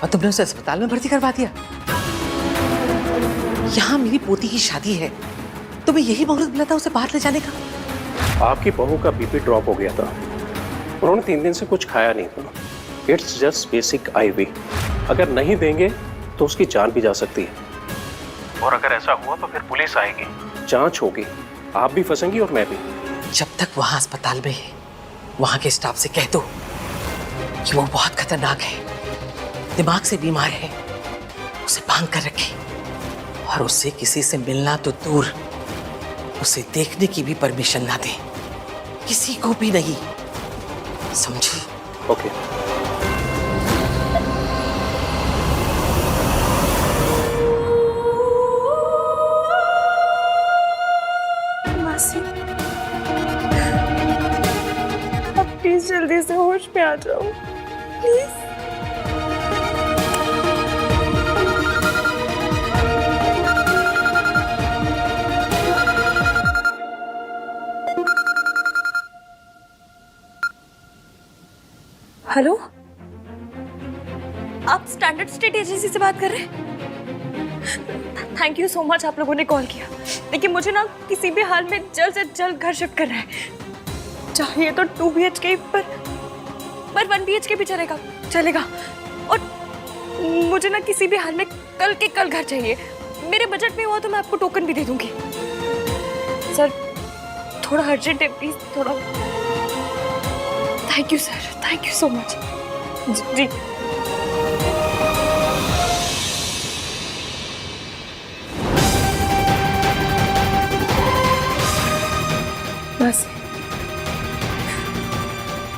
और तुमने उसे अस्पताल में भर्ती करवा दिया। यहाँ मेरी पोती की शादी है, तुम्हें यही मुहूर्त मिला था उसे बाहर ले जाने का? आपकी बहू का बीपी ड्रॉप हो गया था, उन्होंने 3 दिन से कुछ खाया नहीं था। इट्स जस्ट बेसिक IV, अगर नहीं देंगे तो उसकी जान भी जा सकती है। और अगर ऐसा हुआ तो फिर पुलिस आएगी, जांच होगी, आप भी फंसेंगी और मैं भी। जब तक वहां अस्पताल में है, वहां के स्टाफ से कह दो कि वो बहुत खतरनाक है, दिमाग से बीमार है, उसे बांध कर रखे और उससे किसी से मिलना तो दूर, उसे देखने की भी परमिशन ना दे, किसी को भी नहीं, समझी? ओके। मासी, अब प्लीज जल्दी से होश में आ जाओ, प्लीज। हेलो, आप स्टैंडर्ड स्टेट एजेंसी से बात कर रहे हैं? थैंक यू सो मच, आप लोगों ने कॉल किया। लेकिन मुझे ना किसी भी हाल में जल्द से जल्द घर शिफ्ट करना है, चाहिए तो 2 BHK पर 1 BHK भी चलेगा। और मुझे ना किसी भी हाल में कल के कल घर चाहिए। मेरे बजट में हुआ तो मैं आपको टोकन भी दे दूंगी। सर थोड़ा अर्जेंट है, प्लीज थोड़ा। Thank you sir, thank you so much. जी बस,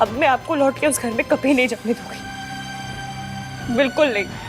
अब मैं आपको लौट के उस घर में कभी नहीं जाने दूंगी, बिल्कुल नहीं।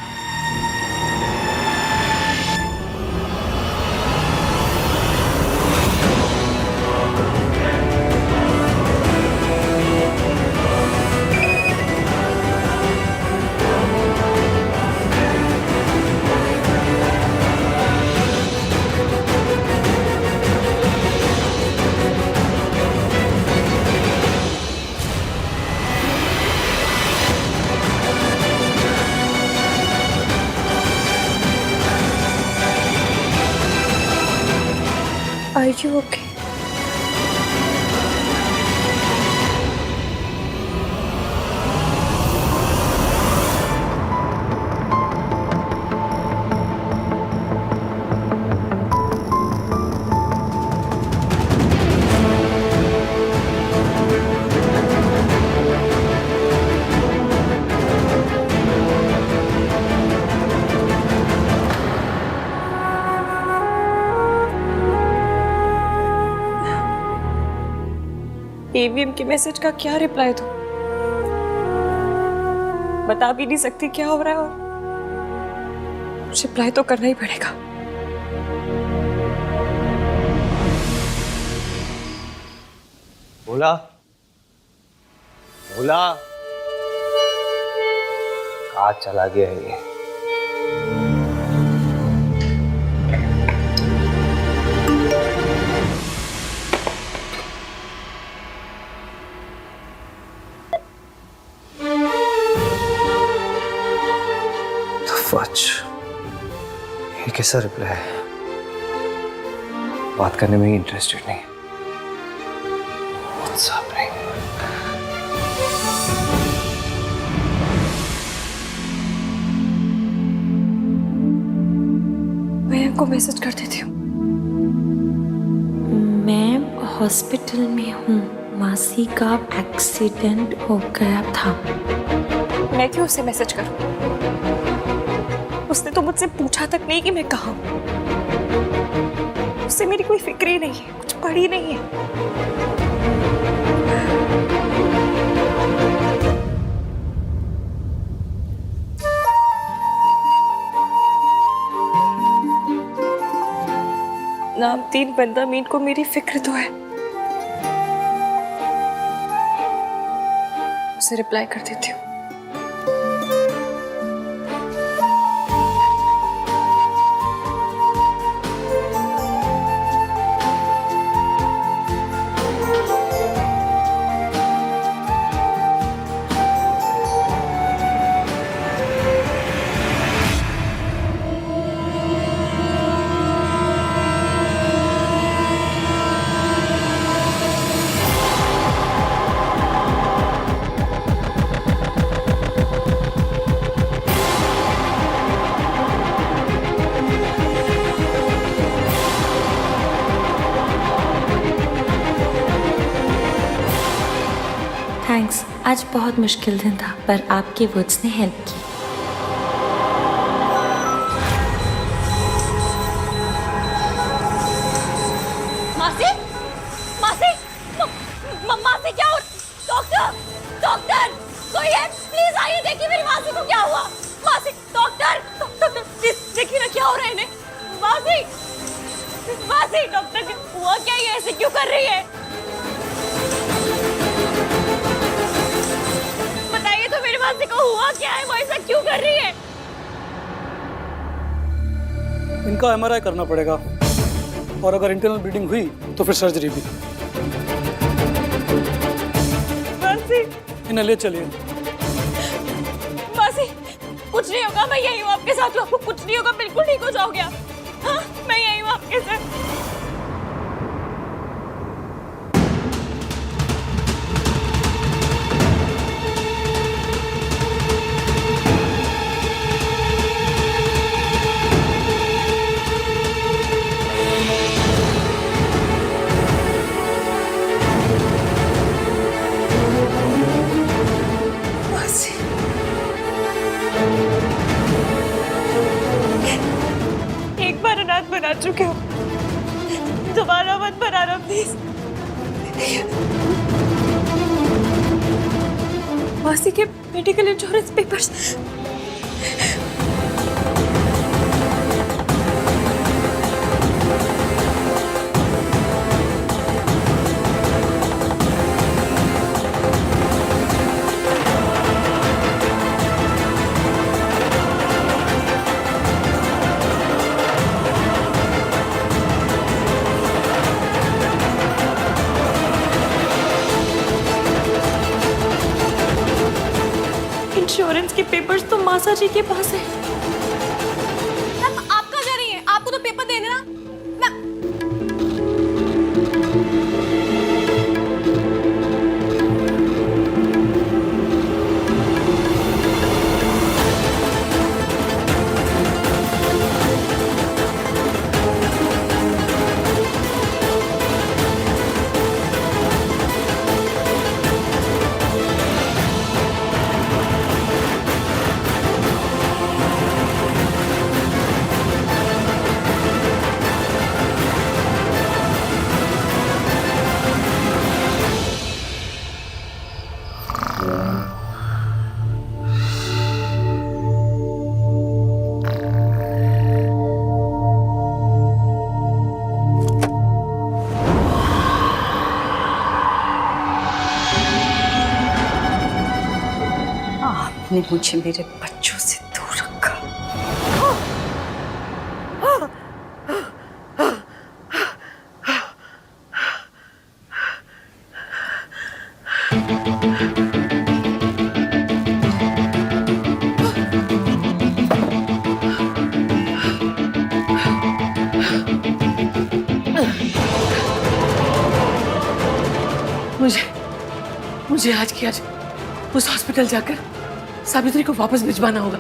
Are you okay? AVM के मैसेज का क्या रिप्लाई दूं? बता भी नहीं सकती क्या हो रहा है, और रिप्लाई तो करना ही पड़ेगा। भोला, भोला, कहाँ चला गया है ये? ये कैसा रिप्लाई है? बात करने में इंटरेस्टेड नहीं। What's happening? मैं को मैसेज कर देती हूँ। मैं हॉस्पिटल में हूँ, मासी का एक्सीडेंट हो गया था। मैं क्यों उसे मैसेज करूँ? उसने तो मुझसे पूछा तक नहीं कि मैं कहाँ हूँ। उससे मेरी कोई फिक्र ही नहीं है, कुछ पड़ी नहीं है। नामतीन बंदा मीन को मेरी फिक्र तो है। उसे रिप्लाई कर देती हूँ। थैंक्स। आज बहुत मुश्किल दिन था पर आपके वर्ड्स ने हेल्प की। मासी, मासी, मासी क्या हो? डॉक्टर, डॉक्टर, कोई है? प्लीज आइए, देखिए मेरी मासी को क्या हुआ। मासी, डॉक्टर, डॉक्टर, प्लीज देखिए ना क्या हो रहा है इन्हें। मासी, मासी, डॉक्टर हुआ क्या? ये ऐसे क्यों कर रही है? बताइए तो मेरी मासी को हुआ क्या है? वो ऐसा क्यों कर रही है? इनका एमआरआई करना पड़ेगा और अगर इंटरनल ब्लीडिंग हुई तो फिर सर्जरी भी। मासी, इन्हें ले चलिए। मासी, कुछ नहीं होगा, मैं यही हूँ आपके साथ। आपको कुछ नहीं होगा, बिल्कुल ठीक हो जाओगे आप। हाँ, मैं यही हूँ आपके साथ। एक बार अनाथ बना चुके हो, दोबारा मत बनाना प्लीज। मासी के मेडिकल इंश्योरेंस पेपर्स। इंश्योरेंस के पेपर्स तो मासा जी के पास है। आप कहाँ जा रही हैं? आपको तो पेपर देने ना। आपने मुझे मेरे बच्चों से दूर रखा। मुझे आज की आज उस हॉस्पिटल जाकर सावित्री को वापस भिजवाना होगा।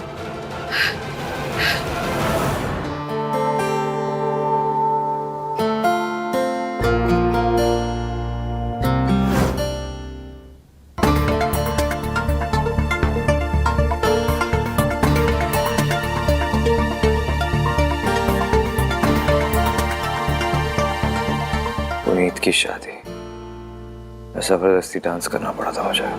पुनीत की शादी, जबरदस्ती डांस करना पड़ा था मुझे।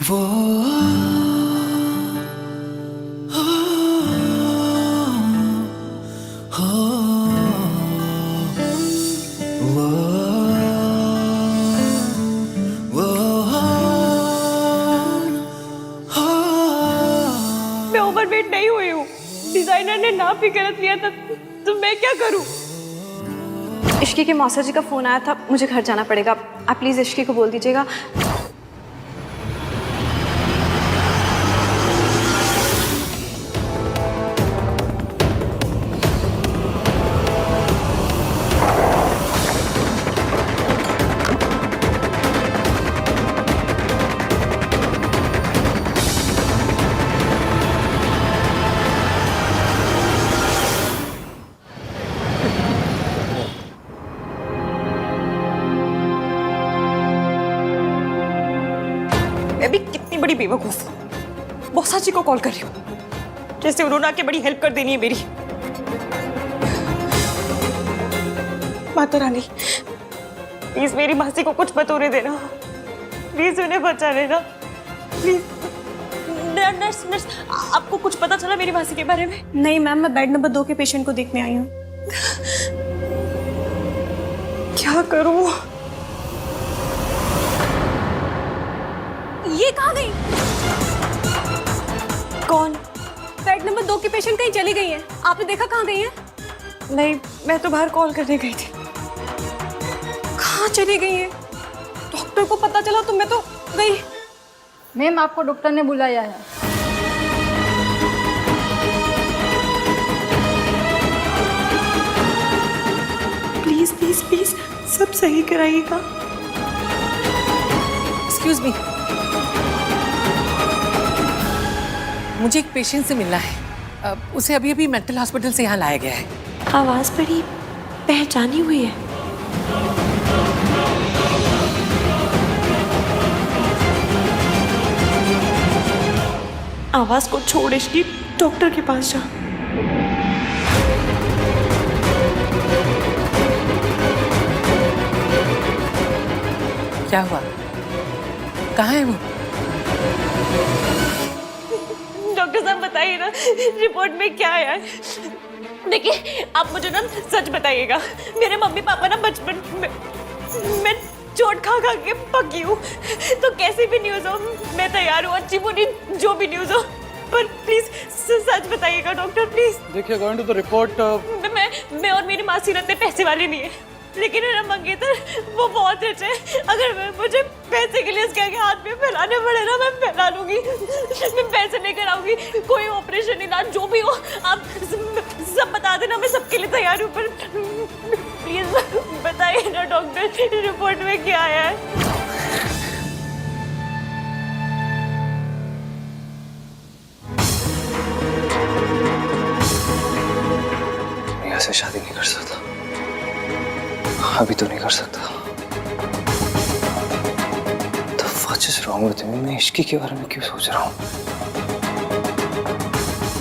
वो मैं ओवरवेट नहीं हुई हूँ। डिजाइनर ने नाप ही गलत लिया था, तो मैं क्या करूँ? इश्की के मौसा जी का फोन आया था, मुझे घर जाना पड़ेगा। आप प्लीज इश्की को बोल दीजिएगा। मैं भी कितनी बड़ी बेवकूफ हूँ। मौसा जी को कॉल कर रही हूँ, जैसे उन्होंने आके बड़ी हेल्प कर देनी है मेरी। माता रानी, प्लीज मेरी मासी को कुछ मत होने देना। प्लीज उन्हें बचा लेना, प्लीज। नर्स नर्स, आपको कुछ पता चला मेरी मासी के बारे में? नहीं मैम, मैं बेड नंबर 2 के पेशेंट को देखने आई हूँ। क्या करूँ? ये कहाँ गई? कौन? बेड नंबर 2 की पेशेंट कहीं चली गई है। आपने देखा कहाँ गई है? नहीं, मैं तो बाहर कॉल करने गई थी। कहाँ चली गई है? डॉक्टर को पता चला तो मैं तो गई। मैम, आपको डॉक्टर ने बुलाया है। प्लीज प्लीज प्लीज सब सही कराइएगा। एक्सक्यूज मी, मुझे एक पेशेंट से मिलना है। उसे अभी अभी मेंटल हॉस्पिटल से यहाँ लाया गया है। आवाज बड़ी पहचानी हुई है। आवाज को छोड़ इसकी डॉक्टर के पास जा। क्या हुआ? कहाँ है वो? डॉक्टर साहब बताइए ना, रिपोर्ट में क्या आया है? देखिए, आप मुझे ना सच बताइएगा। मेरे मम्मी पापा ना बचपन में मैं चोट खा खा के पकी हूँ, तो कैसी भी न्यूज़ हो मैं तैयार हूँ, अच्छी बुरी जो भी न्यूज़ हो, पर प्लीज सच बताइएगा डॉक्टर, प्लीज। देखिए, अकॉर्डिंग टू द रिपोर्ट मैं और मेरी मासी रहते पैसे वाले नहीं है, लेकिन मेरा मंगेतर वो बहुत रिच है। अगर मुझे पैसे के लिए इसके आगे हाथ में फैलाने पड़े ना, मैं फैला लूंगी। मैं पैसे लेकर आऊंगी, कोई ऑपरेशन इलाज जो भी हो आप सब बता देना, मैं सबके लिए तैयार हूँ। पर प्लीज बताइए ना डॉक्टर, रिपोर्ट में क्या आया है? ऐसे शादी नहीं कर सकता, अभी तो नहीं कर सकता। तो what is wrong with me? मैं इश्की के बारे में क्यों सोच रहा हूँ?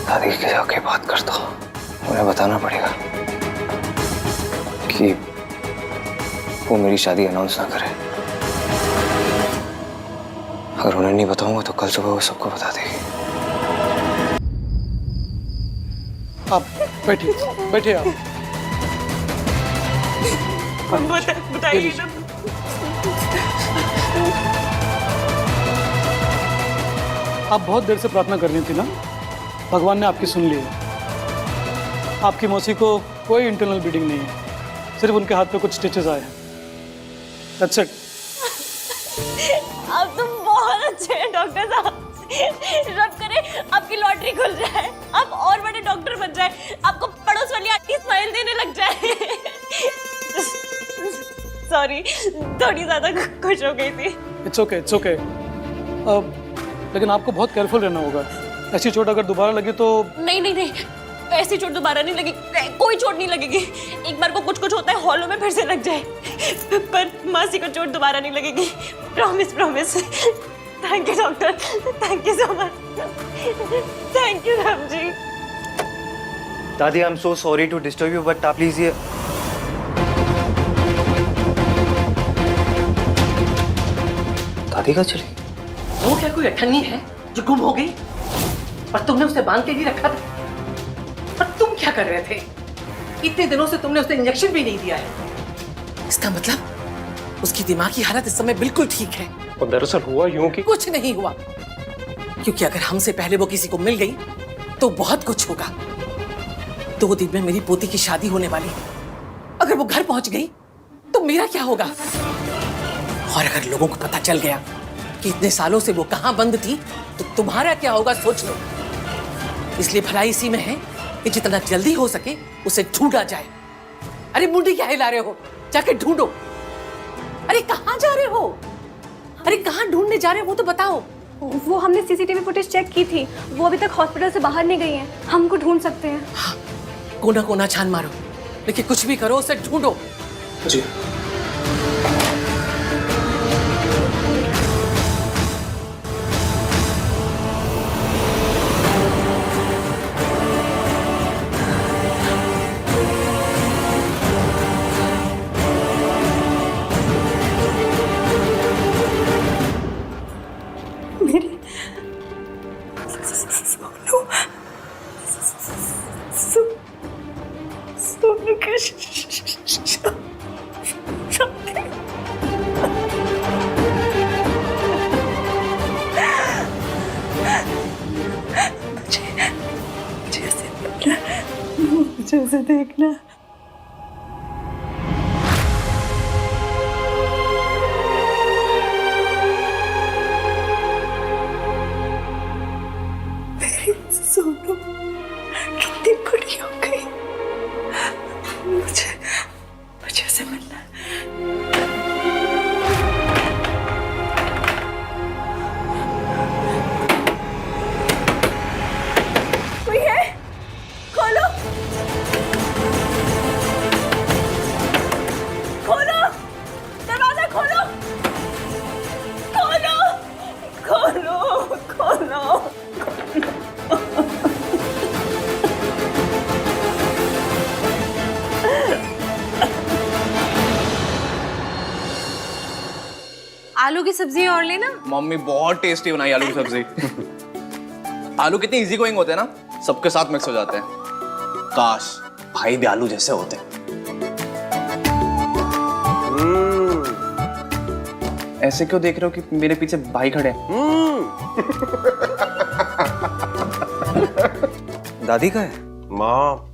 दादी के जाके बात करता हूँ, उन्हें बताना पड़ेगा कि वो मेरी शादी अनाउंस ना करे। अगर उन्हें नहीं बताऊंगा तो कल सुबह वो सबको बता देगी। आप बैठिए, बैठिए आप। बताइए ना। आप बहुत देर से प्रार्थना कर रही थी ना, भगवान ने आपकी सुन ली है। आपकी मौसी को कोई इंटरनल ब्लीडिंग नहीं है, सिर्फ उनके हाथ पे कुछ स्टिचेस आए हैं। That's it. आप तो बहुत अच्छे हैं डॉक्टर साहब। रब करे आपकी लॉटरी खुल जाए, आप और बड़े डॉक्टर बन जाए, आपको पड़ोस वाली आंटी स्माइल देने लग जाए। सॉरी, थोड़ी ज्यादा खुश हो गई थी। It's okay, it's okay. लेकिन आपको बहुत केयरफुल रहना होगा। ऐसी चोट अगर दोबारा लगी तो नहीं नहीं नहीं, ऐसी चोट दोबारा नहीं लगी, कोई चोट नहीं लगेगी। एक बार को कुछ कुछ होता है, हॉलों में फिर से लग जाए, पर मासी को चोट दोबारा नहीं लगेगी। Promise promise. Thank you doctor, thank you so much. Thank you Ram ji. दादी, I am so sorry to disturb you, but आप प्लीज ये दादी का चली? वो क्या कोई अठन्नी है जो गुम हो गई? और तुमने उसे बांध के नहीं रखा था? और तुम क्या कर रहे थे? इतने दिनों से तुमने उसे इंजेक्शन भी नहीं दिया है। इसका मतलब उसकी दिमागी हालत इस समय बिल्कुल ठीक है। और दरअसल हुआ यूं कि कुछ नहीं हुआ, क्योंकि अगर हमसे पहले वो किसी को मिल गई तो बहुत कुछ होगा। 2 दिन में मेरी पोती की शादी होने वाली, अगर वो घर पहुंच गई तो मेरा क्या होगा? और अगर लोगों को पता चल गया कि इतने सालों से वो कहां बंद थी तो तुम्हारा क्या होगा, सोच लो। इसलिए भलाई इसी में है कि जितना जल्दी हो सके उसे ढूंढा जाए। अरे मुंडी क्या हिला रहे हो? जाके ढूंढो। अरे कहां जा रहे हो? अरे कहां ढूंढने जा रहे हो वो तो बताओ। वो हमने सीसीटीवी फुटेज चेक की थी, वो अभी तक हॉस्पिटल से बाहर नहीं गई हैं। हम उनको ढूंढ सकते हैं। हाँ, कोना कोना छान मारो, लेकिन कुछ भी करो उसे ढूंढो। जी। मुझे देखना। मेरी सोनू कितनी बड़ी हो गई। मुझे उसे मिलना। कोई है? खोलो, खोलो, दरवाजा खोलो, खोलो, खोलो, खोलो। आलू की सब्जी और लेना। मम्मी बहुत टेस्टी बनाई आलू की सब्जी। आलू कितने इजी गोइंग होते हैं ना, सबके साथ मिक्स हो जाते हैं। काश भाई भी आलू जैसे होते। ऐसे क्यों देख रहे हो कि मेरे पीछे भाई खड़े हैं? दादी का है? माँ।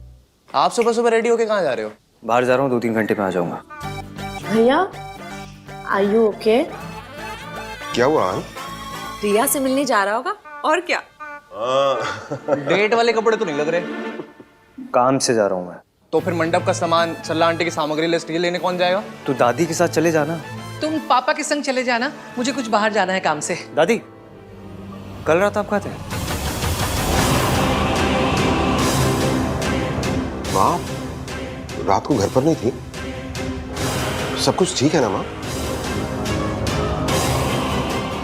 आप सुबह सुबह रेडी होके कहाँ जा रहे हो? बाहर जा रहा हूँ, 2-3 घंटे में आ जाऊंगा। भैया, आर यू ओके? क्या हुआ? रिया से मिलने जा रहा होगा और क्या। डेट वाले कपड़े तो नहीं लग रहे। काम से जा रहा हूँ मैं। तो फिर मंडप का सामान, सल्ला आंटी की सामग्री लिस्ट ये लेने कौन जाएगा? तू दादी के साथ चले जाना। तुम पापा के संग चले जाना, मुझे कुछ बाहर जाना है काम से। दादी, कल रात आप कहाँ थे? माँ, रात को घर पर नहीं थी? सब कुछ ठीक है ना माँ?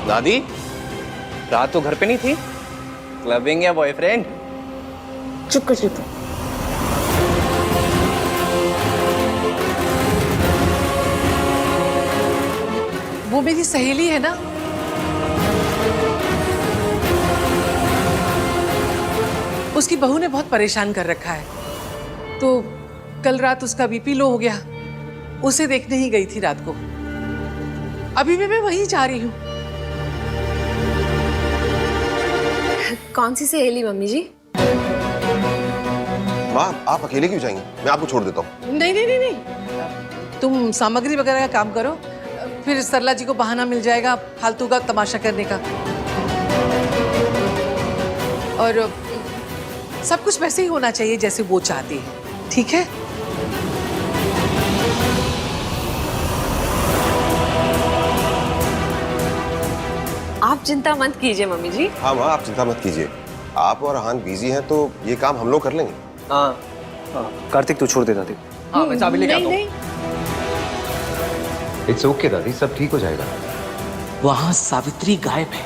दादी, रात तो घर पे नहीं थी? क्लबिंग या बॉयफ्रेंड? चुप कर चुप। वो मेरी सहेली है ना। उसकी बहू ने बहुत परेशान कर रखा है, तो कल रात उसका बीपी लो हो गया, उसे देखने ही गई थी रात को। अभी भी मैं वहीं जा रही हूँ। कौन सी सहेली मम्मी जी? माँ, आप अकेले क्यों जाएंगे? मैं आपको छोड़ देता हूँ। नहीं नहीं नहीं नहीं, तुम सामग्री वगैरह का काम करो, फिर सरला जी को बहाना मिल जाएगा फालतू का तमाशा करने का। और सब कुछ वैसे ही होना चाहिए जैसे वो चाहती है, ठीक है? आप चिंता मत कीजिए मम्मी जी। हाँ माँ, आप चिंता मत कीजिए। आप और अहान बिजी हैं तो ये काम हम लोग कर लेंगे। हाँ, कार्तिक तू छोड़ दे दादी। हाँ, मैं चाबी लेके आता हूँ। इट्स ओके दादी, सब ठीक हो जाएगा। वहाँ सावित्री गायब है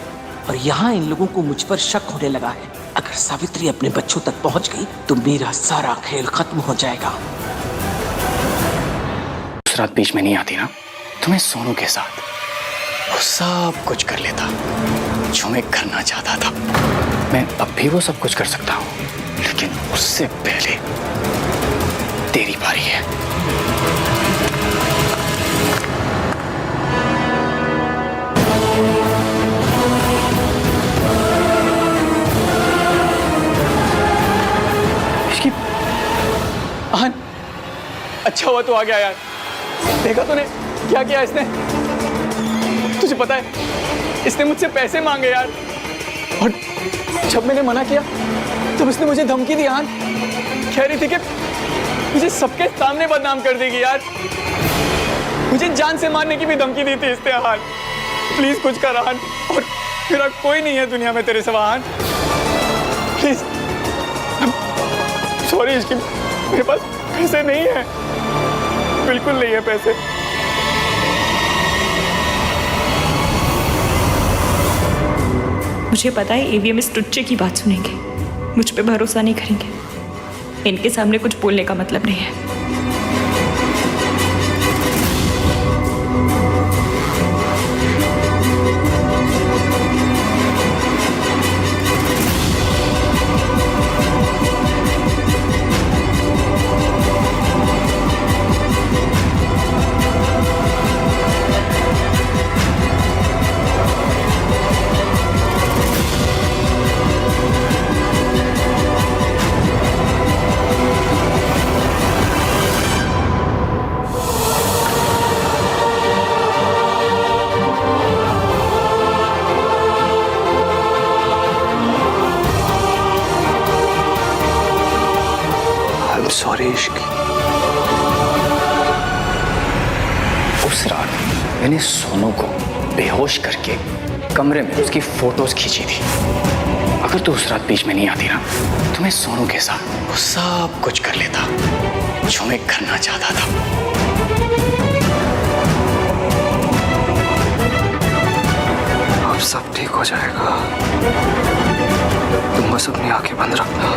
और यहाँ इन लोगों को मुझ पर शक होने लगा है। अगर सावित्री अपने बच्चों तक पहुँच गई तो मेरा सारा खेल खत्म हो जाएगा। उस रात बीच में नहीं आती ना तुम्हें सोनू के साथ, वो सब कुछ कर लेता जो मैं करना चाहता था। मैं अब भी वो सब कुछ कर सकता हूँ, लेकिन उससे पहले तेरी बारी है। आहन, अच्छा हुआ तू आ गया यार। देखा तूने क्या किया इसने? तुझे पता है इसने मुझसे पैसे मांगे यार, और जब मैंने मना किया तब इसने मुझे धमकी दी। आहन कह रही थी कि मुझे सबके सामने बदनाम कर देगी यार। मुझे जान से मारने की भी धमकी दी थी इसने। आहन प्लीज कुछ कर आहन, और मेरा कोई नहीं है दुनिया में तेरे सिवा। आहन प्लीज। सॉरी इसकी, मेरे पास पैसे नहीं है, बिल्कुल नहीं है पैसे। मुझे पता है ईवीएम इस टुच्चे की बात सुनेंगे, मुझ पे भरोसा नहीं करेंगे। इनके सामने कुछ बोलने का मतलब नहीं है। सॉरी इश्की। उस रात मैंने सोनू को बेहोश करके कमरे में उसकी फोटोज खींची थी। अगर तू उस रात बीच में नहीं आती ना, तो मैं सोनू के साथ वो सब कुछ कर लेता जो मैं करना चाहता था। अब सब ठीक हो जाएगा, तुम बस अपनी आंखें बंद रखना।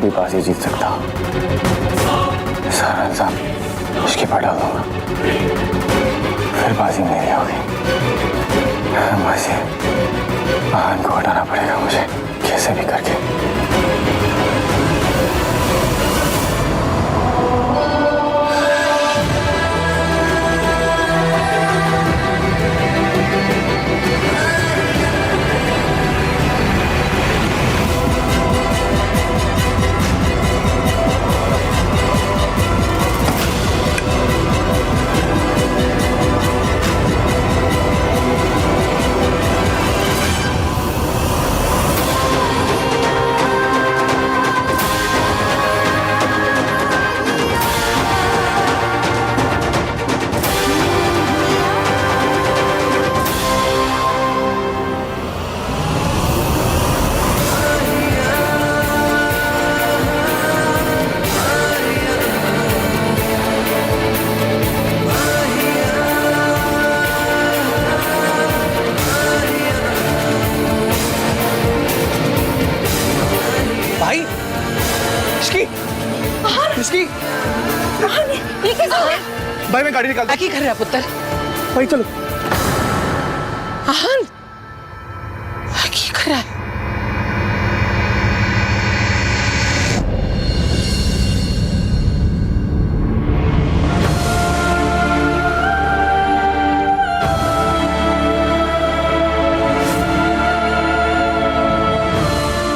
बाजी जीत सकता हूँ। सारा इल्जाम उसके पर डाल दूंगा, फिर बाजी मेरी होगी। बाजी आहन को हटाना पड़ेगा मुझे, कैसे भी करके। भाई मैं गाड़ी निकालता हूं। क्या कर रहा है पुत्र? भाई चलो। आहन क्या कर रहा है?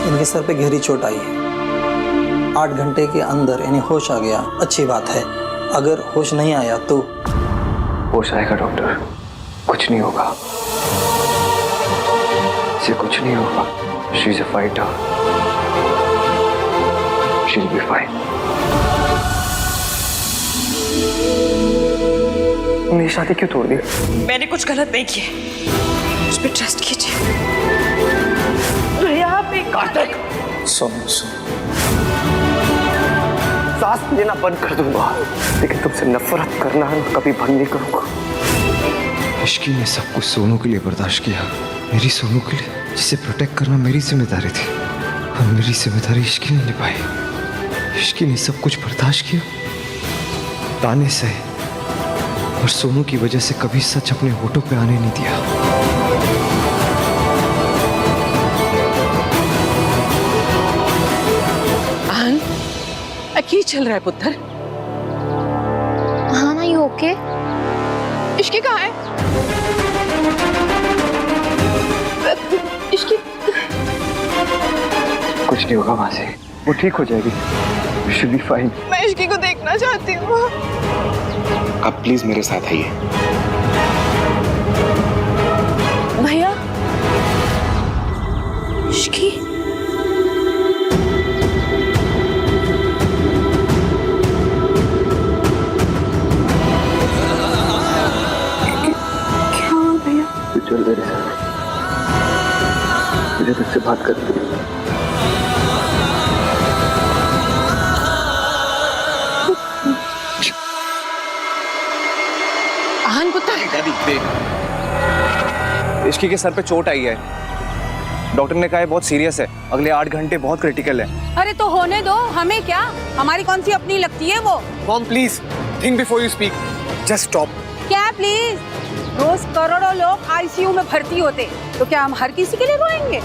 इनके सर पे गहरी चोट आई है, 8 घंटे के अंदर यानी होश आ गया, अच्छी बात है। अगर होश नहीं आया तो? होश आएगा डॉक्टर, कुछ नहीं होगा, इसे कुछ नहीं होगा। She is a fighter, she will be fine. तुमने शादी क्यों तोड़ दी? मैंने कुछ गलत नहीं किया, मुझ पे ट्रस्ट कीजिए। भैया आप एक कार्तिक, सुनो सांस लेना बंद कर दूंगा, लेकिन तुमसे नफरत करना कभी बंद नहीं करूंगा। इश्की ने सब कुछ सोनू के लिए बर्दाश्त किया, मेरी सोनू के लिए, जिसे प्रोटेक्ट करना मेरी जिम्मेदारी थी, और मेरी जिम्मेदारी इश्की ने निभाई। इश्की ने सब कुछ बर्दाश्त किया, ताने सहे, और सोनू की वजह से कभी सच अपने होठों पे आने नहीं दिया। आहन, क्या चल रहा है पुत्र? हाँ ना, यू ओके? इश्की कहाँ है? इश्की कुछ नहीं होगा मासी, वो ठीक हो जाएगी, शी विल बी फाइन। मैं इश्की को देखना चाहती हूँ। आप प्लीज मेरे साथ आइए। भैया, इश्की क्या हुआ भैया? तू चल मेरे साथ, मुझे तुझसे बात करनी है। आहन पुत्र, इश्की के सर पे चोट आई है, डॉक्टर ने कहा है बहुत सीरियस है, अगले 8 घंटे बहुत क्रिटिकल है। अरे तो होने दो, हमें क्या, हमारी कौन सी अपनी लगती है वो। Mom please think before you speak, just stop. क्या प्लीज? रोज करोड़ों लोग आईसीयू में भर्ती होते, तो क्या हम हर किसी के लिए रोएंगे?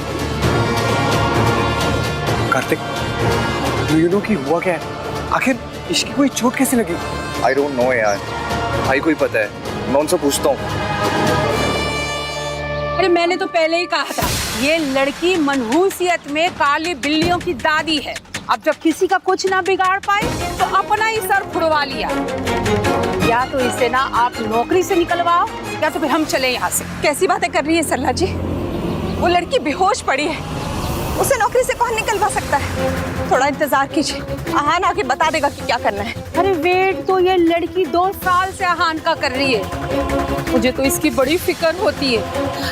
कार्तिक, यू नो कि हुआ क्या है? आखिर इश्की को चोट कैसे लगी? आई डोंट नो यार, भाई को ही पता है, मैं उनसे पूछता हूँ। अरे मैंने तो पहले ही कहा था, ये लड़की मनहूसियत में काली बिल्लियों की दादी है। अब जब किसी का कुछ ना बिगाड़ पाए तो अपना ही सर फुड़वा लिया। या तो इसे ना आप नौकरी से निकलवाओ, या तो फिर हम चले यहाँ से। कैसी बातें कर रही है सरला जी? वो लड़की बेहोश पड़ी है, उसे नौकरी से कौन निकलवा सकता है? थोड़ा इंतजार कीजिए, आहान आके बता देगा कि क्या करना है। अरे वेट तो ये लड़की 2 साल से आहान का कर रही है, मुझे तो इसकी बड़ी फिक्र होती है।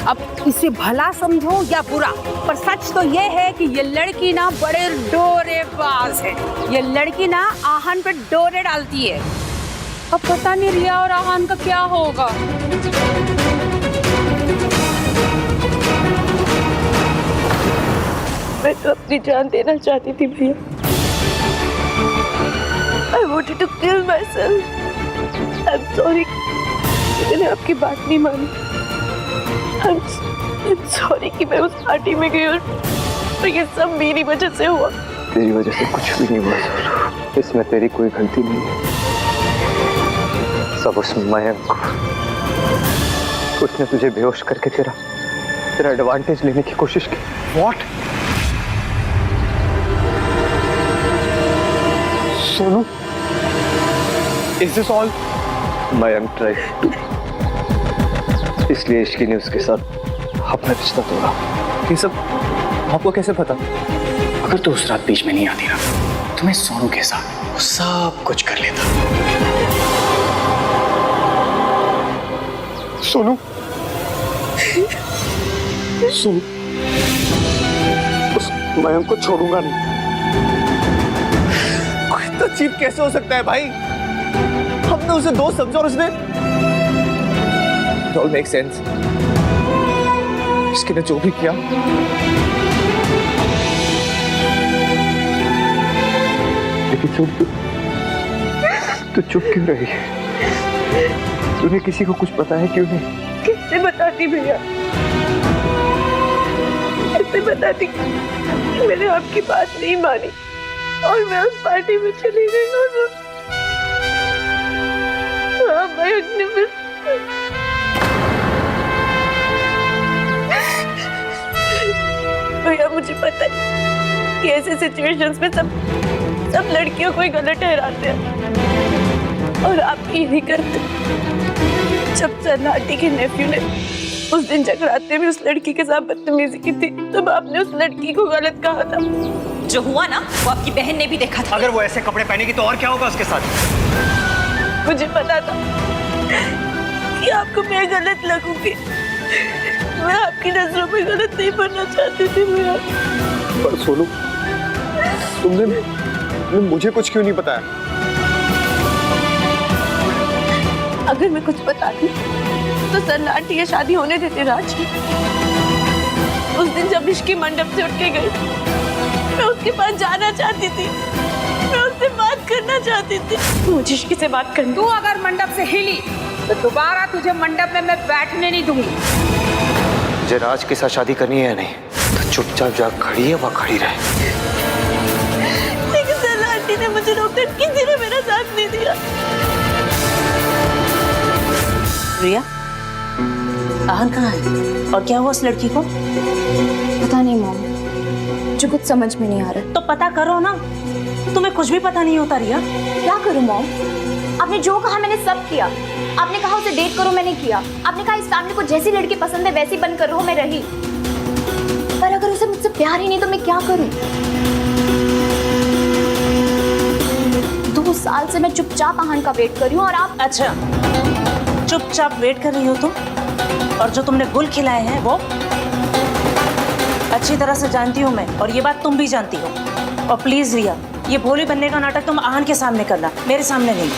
अब इसे भला समझो या बुरा, पर सच तो ये है कि ये लड़की ना बड़े डोरेबाज है। ये लड़की ना आहान पे डोरे डालती है। अब पता नहीं रिया और आहान का क्या होगा। मैं तो अपनी जान देना चाहती थी भैया। I wanted to kill myself. I'm sorry. मैंने आपकी बात नहीं मानी। I'm sorry कि मैं उस पार्टी में गई और ये सब मेरी वजह से हुआ। तेरी वजह से कुछ भी नहीं हुआ सोनू, इसमें तेरी कोई गलती नहीं है। सब उस मयंक को, उसने तुझे बेहोश करके तेरा एडवांटेज लेने की कोशिश की। What? Sonu, is this all? Mayank tried to, इसलिए इश्की ने उसके साथ अपना रिश्ता तोड़ा। ये सब आपको कैसे पता? अगर तू उस रात बीच में नहीं आती ना, तो मैं सोनू के साथ वो सब कुछ कर लेता। सोनू, सोनू, उस मयंक को छोड़ूंगा नहीं। इतना चीप कैसे हो सकता है भाई? हमने उसे दोस्त समझा और उसने It all makes sense. इसके ने जो भी किया, लेकिन तू चुप क्यों रही? तूने किसी को कुछ बताया क्यों नहीं? कैसे बताती भैया? कैसे बताती? मैंने आपकी बात नहीं मानी और मैं उस पार्टी में चली गई और मयंक ने भैया, मुझे पता है कि ऐसे सिचुएशंस में सब सब लड़कियों को ही गलत ठहराते हैं और आप यही करते। जब सन्नाटी के नेफ्यू ने उस दिन जगराते में उस लड़की के साथ बदतमीजी की थी तब आपने उस लड़की को गलत कहा था। जो हुआ ना वो आपकी बहन ने भी देखा था। अगर वो ऐसे कपड़े पहनेगी तो और क्या होगा उसके साथ? मुझे पता था कि आपको मैं गलत लगूंगी। मैं आपकी नजरों में गलत नहीं बनना चाहती थी भैया। पर सोनू, तुमने मुझे कुछ क्यों नहीं बताया? अगर मैं कुछ बताती तो सन्नाटी ये शादी होने देते राज। उस दिन जब इश्की मंडप से उठ के गई मैं उसके पास जाना चाहती थी, मैं उससे बात करना चाहती थी। मुझे इश्की से बात करनी। तू अगर मंडप से हिली तो दोबारा तुझे मंडप में मैं बैठने नहीं दूंगी। मुझे राज के साथ शादी करनी है या नहीं तो चुपचाप जा खड़ी है वहाँ खड़ी रहे। लेकिन सन्नाटी ने मुझे रोककर किसी ने मेरा साथ नहीं दिया। रिया, आहन कहाँ है और क्या हुआ उस लड़की को? पता नहीं मॉम, मुझे कुछ समझ में नहीं आ रहा। तो पता करो ना, तुम्हें कुछ भी पता नहीं होता रिया। क्या करूं मॉम? आपने जो कहा मैंने सब किया। आपने कहा उसे डेट करो, मैंने किया। आपने कहा इस फैमिली को जैसी लड़की पसंद है वैसी बनकर रहो, मैं रही। पर अगर उसे मुझसे प्यार ही नहीं तो मैं क्या करूं? 2 साल से मैं चुपचाप आहन का वेट कर रही हूं और आप। अच्छा, चुपचाप वेट कर रही हो तुम? और जो तुमने गुल खिलाए हैं वो अच्छी तरह से जानती हूँ मैं, और ये बात तुम भी जानती हो। और प्लीज रिया, ये भोली बनने का नाटक तुम आहन के सामने करना, मेरे सामने नहीं।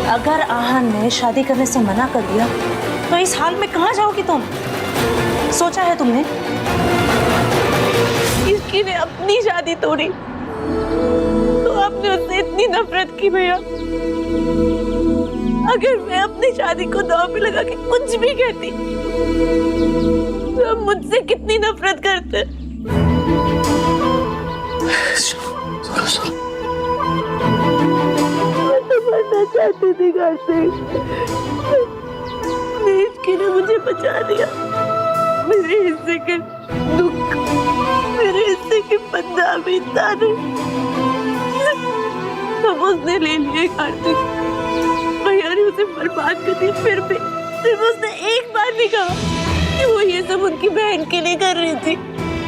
अगर आहन ने शादी करने से मना कर दिया तो इस हाल में कहाँ जाओगी तुम? सोचा है तुमने? इसकी ने अपनी शादी तोड़ी तो आपने उससे इतनी नफरत की भैया। अगर मैं अपनी शादी को दांव पे लगा के कुछ भी कहती तो आप मुझसे कितनी नफरत करते। मैं तो मरना चाहती थी कार्तिक, इसकी ने मुझे बचा दिया। मेरे हिस्से के दुख, मेरे हिस्से के बदनामी ताने सब उसने ले लिए कार्तिक। भैया ने उसे बर्बाद कर दिया। फिर भी सिर्फ उसने एक बार भी कहा कि वो ये सब उनकी बहन के लिए कर रही थी।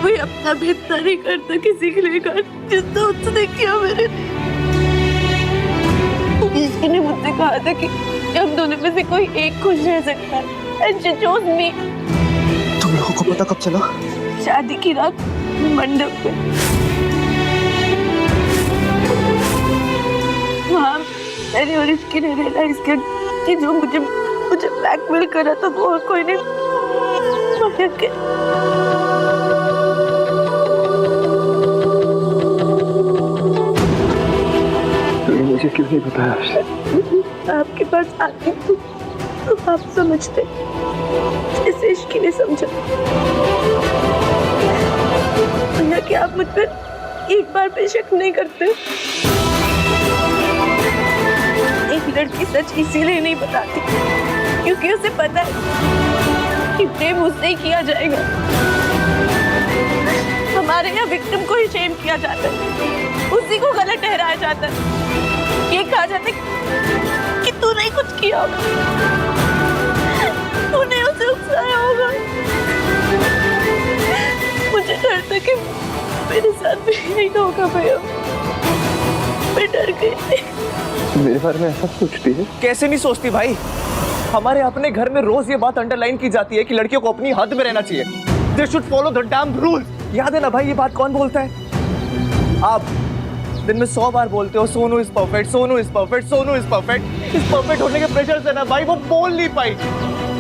वो अपना भी इतना नहीं करता किसी के लिए कर जितना उसने किया मेरे लिए। इसकी ने मुझसे कहा था कि हम दोनों में से कोई एक खुश रह सकता है। And she chose me। तुम लोगों को पता कब चला? शादी की रात मंडप पे वहाँ मैंने और इसकी ने रियलाइज किया कि जो मुझे ब्लैकमेल कर रहा था वो और कोई नहीं, मयंक है। तुमने मुझे क्यों नहीं बताया? आपके पास आती तो आप समझते जैसे इश्की ने समझा। भैया कि आप मुझ पर एक बार भी शक नहीं करते। एक लड़की सच इसीलिए नहीं बताती क्योंकि उसे पता है कि प्रेम उससे ही किया जाएगा। हमारे यहाँ विक्टिम को ही शेम किया जाता है, उसी को गलत ठहराया जाता है। ये कहा जाता है कि तूने ही कुछ किया होगा, तूने उसे उकसाया होगा। मुझे डर था कि मेरे साथ भी यही होगा भैया। मैं डर गई थी। मेरे बारे में ऐसा सोचती है? कैसे नहीं सोचती भाई? हमारे अपने घर में रोज ये बात अंडरलाइन की जाती है कि लड़कियों को अपनी हद में रहना चाहिए। They should follow the damn rules। याद है ना भाई, ये बात कौन बोलता है? आप दिन में 100 बार बोलते हो Sonu is perfect, Sonu is perfect, Sonu is perfect. इस परफेक्ट होने के प्रेशर से ना भाई वो बोल नहीं पाई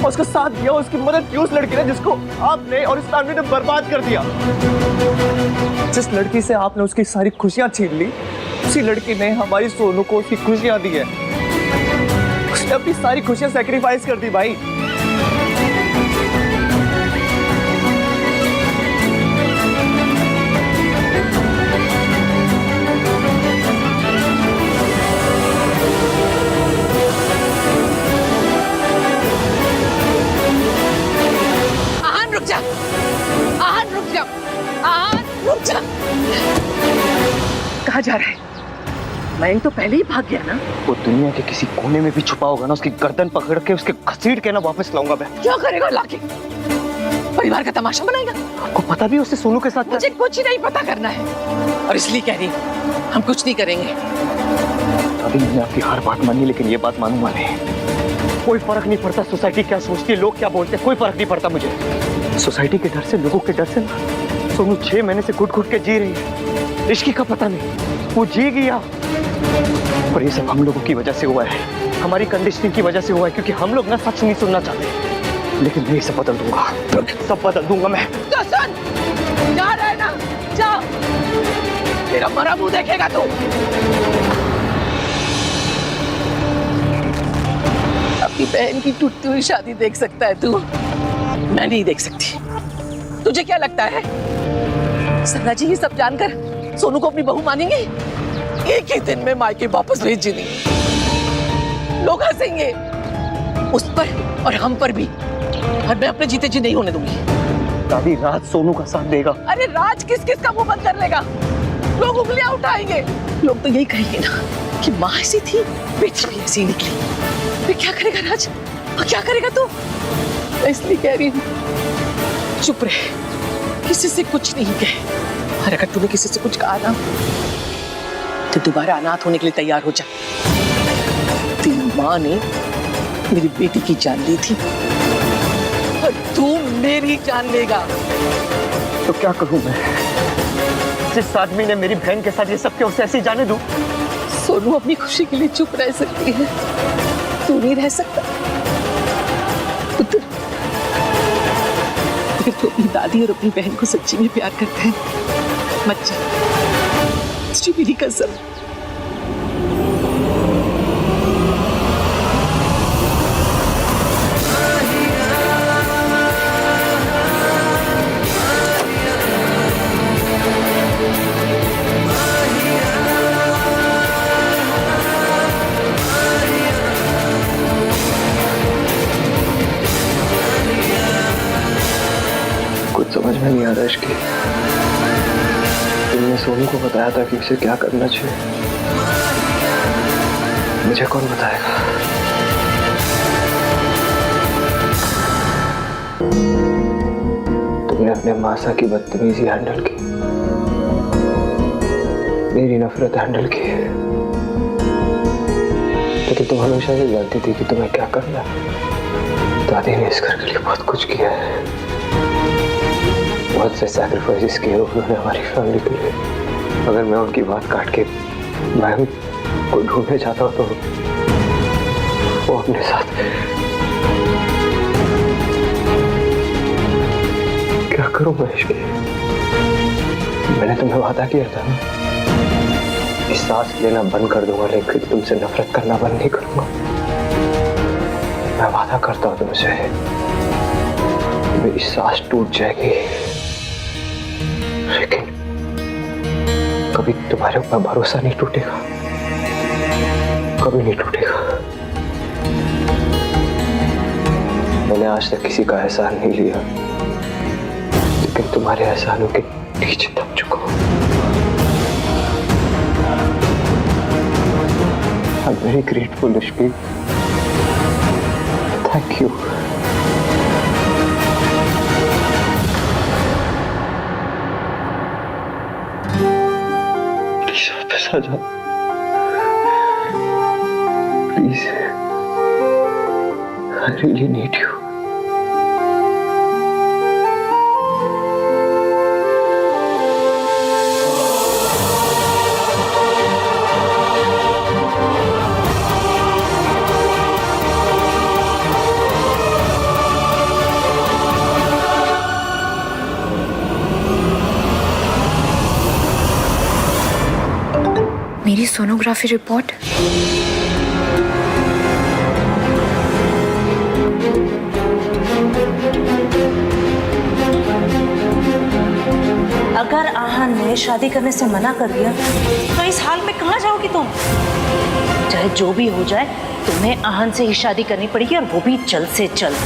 और उसका साथ दिया, उसकी मदद की उस लड़की ने जिसको आपने और इस फैमिली ने बर्बाद कर दिया। जिस लड़की से आपने उसकी सारी खुशियां छीन ली, उसी लड़की ने हमारी सोनू को उसकी खुशियां दी है। उसने अपनी सारी खुशियां सैक्रिफाइस कर दी भाई। आहन रुक जा, आहन रुक जा, आहन रुक जा। मयंक तो पहले ही भाग गया ना। वो दुनिया के किसी कोने में भी छुपा होगा ना, उसकी गर्दन पकड़ के उसके घसीट के ना वापस लाऊंगा मैं। क्या करेगा लाके? परिवार का तमाशा बनाएगा? आपको पता भी उससे सोनू के साथ? मुझे कुछ नहीं पता करना है और इसलिए कह रही हूँ हम कुछ नहीं करेंगे। अभी मैंने आपकी हर बात मानी, लेकिन ये बात मानूंगा नहीं। कोई फर्क नहीं पड़ता सोसाइटी क्या सोचती है, लोग क्या बोलते हैं, कोई फर्क नहीं पड़ता मुझे। सोसाइटी के डर से, लोगों के डर से ना सोनू 6 महीने से घुट घुट के जी रही है। इश्की का पता नहीं, वो जी गया। और ये सब हम लोगों की वजह से हुआ है, हमारी कंडीशनिंग की वजह से हुआ है, क्योंकि हम लोग ना सच नहीं सुनना चाहते। लेकिन मैं ये सब बदल दूंगा, सब बदल दूंगा मैं। तो सुन, जा रहा है ना, जा, तेरा मरा मुंह देखेगा तू। अपनी बहन की टूटती हुई शादी देख सकता है तू, मैं नहीं देख सकती। तुझे क्या लगता है सरला जी ये सब जानकर सोनू को अपनी बहू मानेंगे? एक ही दिन में मायके वापस भेज देंगे। लोग हंसेंगे उस पर और हम पर भी, और मैं अपने जीते जी नहीं होने दूंगी। दादी, राज सोनू का साथ देगा। अरे राज किस किस का मुंह बंद कर लेगा? लोग उंगलियां उठाएंगे। लोग तो यही कहेंगे ना कि माँ ऐसी थी, बेटी भी ऐसी निकली। फिर क्या करेगा राज? और क्या करेगा तू? मैं इसलिए कह रही हूँ चुप रहे, किसी से कुछ नहीं कहे। और अगर तूने किसी से कुछ कहा ना तो दोबारा अनाथ होने के लिए तैयार हो जा। तेरी माँ ने मेरी बेटी की जान ली थी और तू मेरी जान लेगा। तो क्या करूं मैं? जिस आदमी ने मेरी बहन के साथ ये सब किया, उसे ऐसे ही जाने दूं? सोनू अपनी खुशी के लिए चुप रह सकती है, तू नहीं रह सकता। पुत्र, अगर तू अपनी दादी और अपनी बहन को सच्ची में प्यार करता है मत जा, तुझे मेरी कसम। कुछ समझ में नहीं आ रहा इश्की। तुमने सोनू को बताया था कि उसे क्या करना चाहिए, मुझे कौन बताएगा? तुमने अपने मासा की बदतमीजी हैंडल की, मेरी नफरत हैंडल की, लेकिन तुम हमेशा ये जानती थी कि तुम्हें क्या करना है। दादी ने इस घर के लिए बहुत कुछ किया है, बहुत से सैक्रिफाइसेस किए उन्होंने हमारी फैमिली के लिए। अगर मैं उनकी बात काट के मैं को ढूंढने जाता हूँ तो वो अपने साथ क्या करूं मैं इश्क? मैंने तुम्हें वादा किया था ना कि सांस लेना बंद कर दूंगा, लेकिन तुमसे नफरत करना बंद नहीं करूंगा। मैं वादा करता हूँ तुमसे, मेरी सांस टूट जाएगी लेकिन कभी तुम्हारे ऊपर भरोसा नहीं टूटेगा, कभी नहीं टूटेगा। मैंने आज तक किसी का एहसान नहीं लिया, लेकिन तुम्हारे एहसानों के नीचे दब चुका हूं। I'm very grateful, Ishki. Thank you. वापस आ जाओ please, I really need you. मेरी सोनोग्राफी रिपोर्ट। अगर आहान ने शादी करने से मना कर दिया तो इस हाल में कहाँ जाओगी तुम? चाहे जो भी हो जाए, तुम्हें आहान से ही शादी करनी पड़ेगी, और वो भी जल्द से जल्द।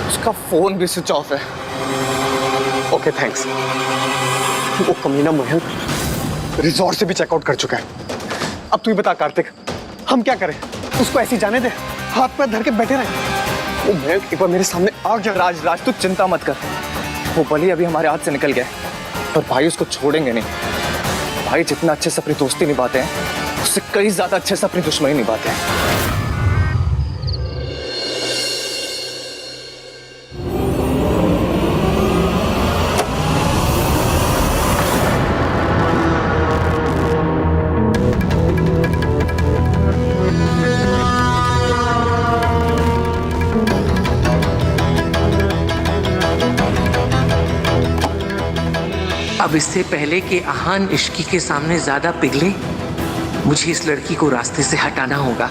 उसका फोन भी स्विच ऑफ है। Okay thanks. वो कमीना मयंक रिजॉर्ट से भी चेकआउट कर चुका है। अब तू ही बता कार्तिक, हम क्या करें? उसको ऐसे जाने दे, हाथ पैर धर के बैठे रहे? वो मयंक एक बार मेरे सामने आ गया। राज तू चिंता मत कर, वो भले अभी हमारे हाथ से निकल गए, पर भाई उसको छोड़ेंगे नहीं। भाई जितना अच्छे से अपनी दोस्ती निभाते हैं, उससे कई ज्यादा अच्छे से अपनी दुश्मनी निभाते हैं। अब इससे पहले कि आहान इश्की के सामने ज्यादा पिघले, मुझे इस लड़की को रास्ते से हटाना होगा।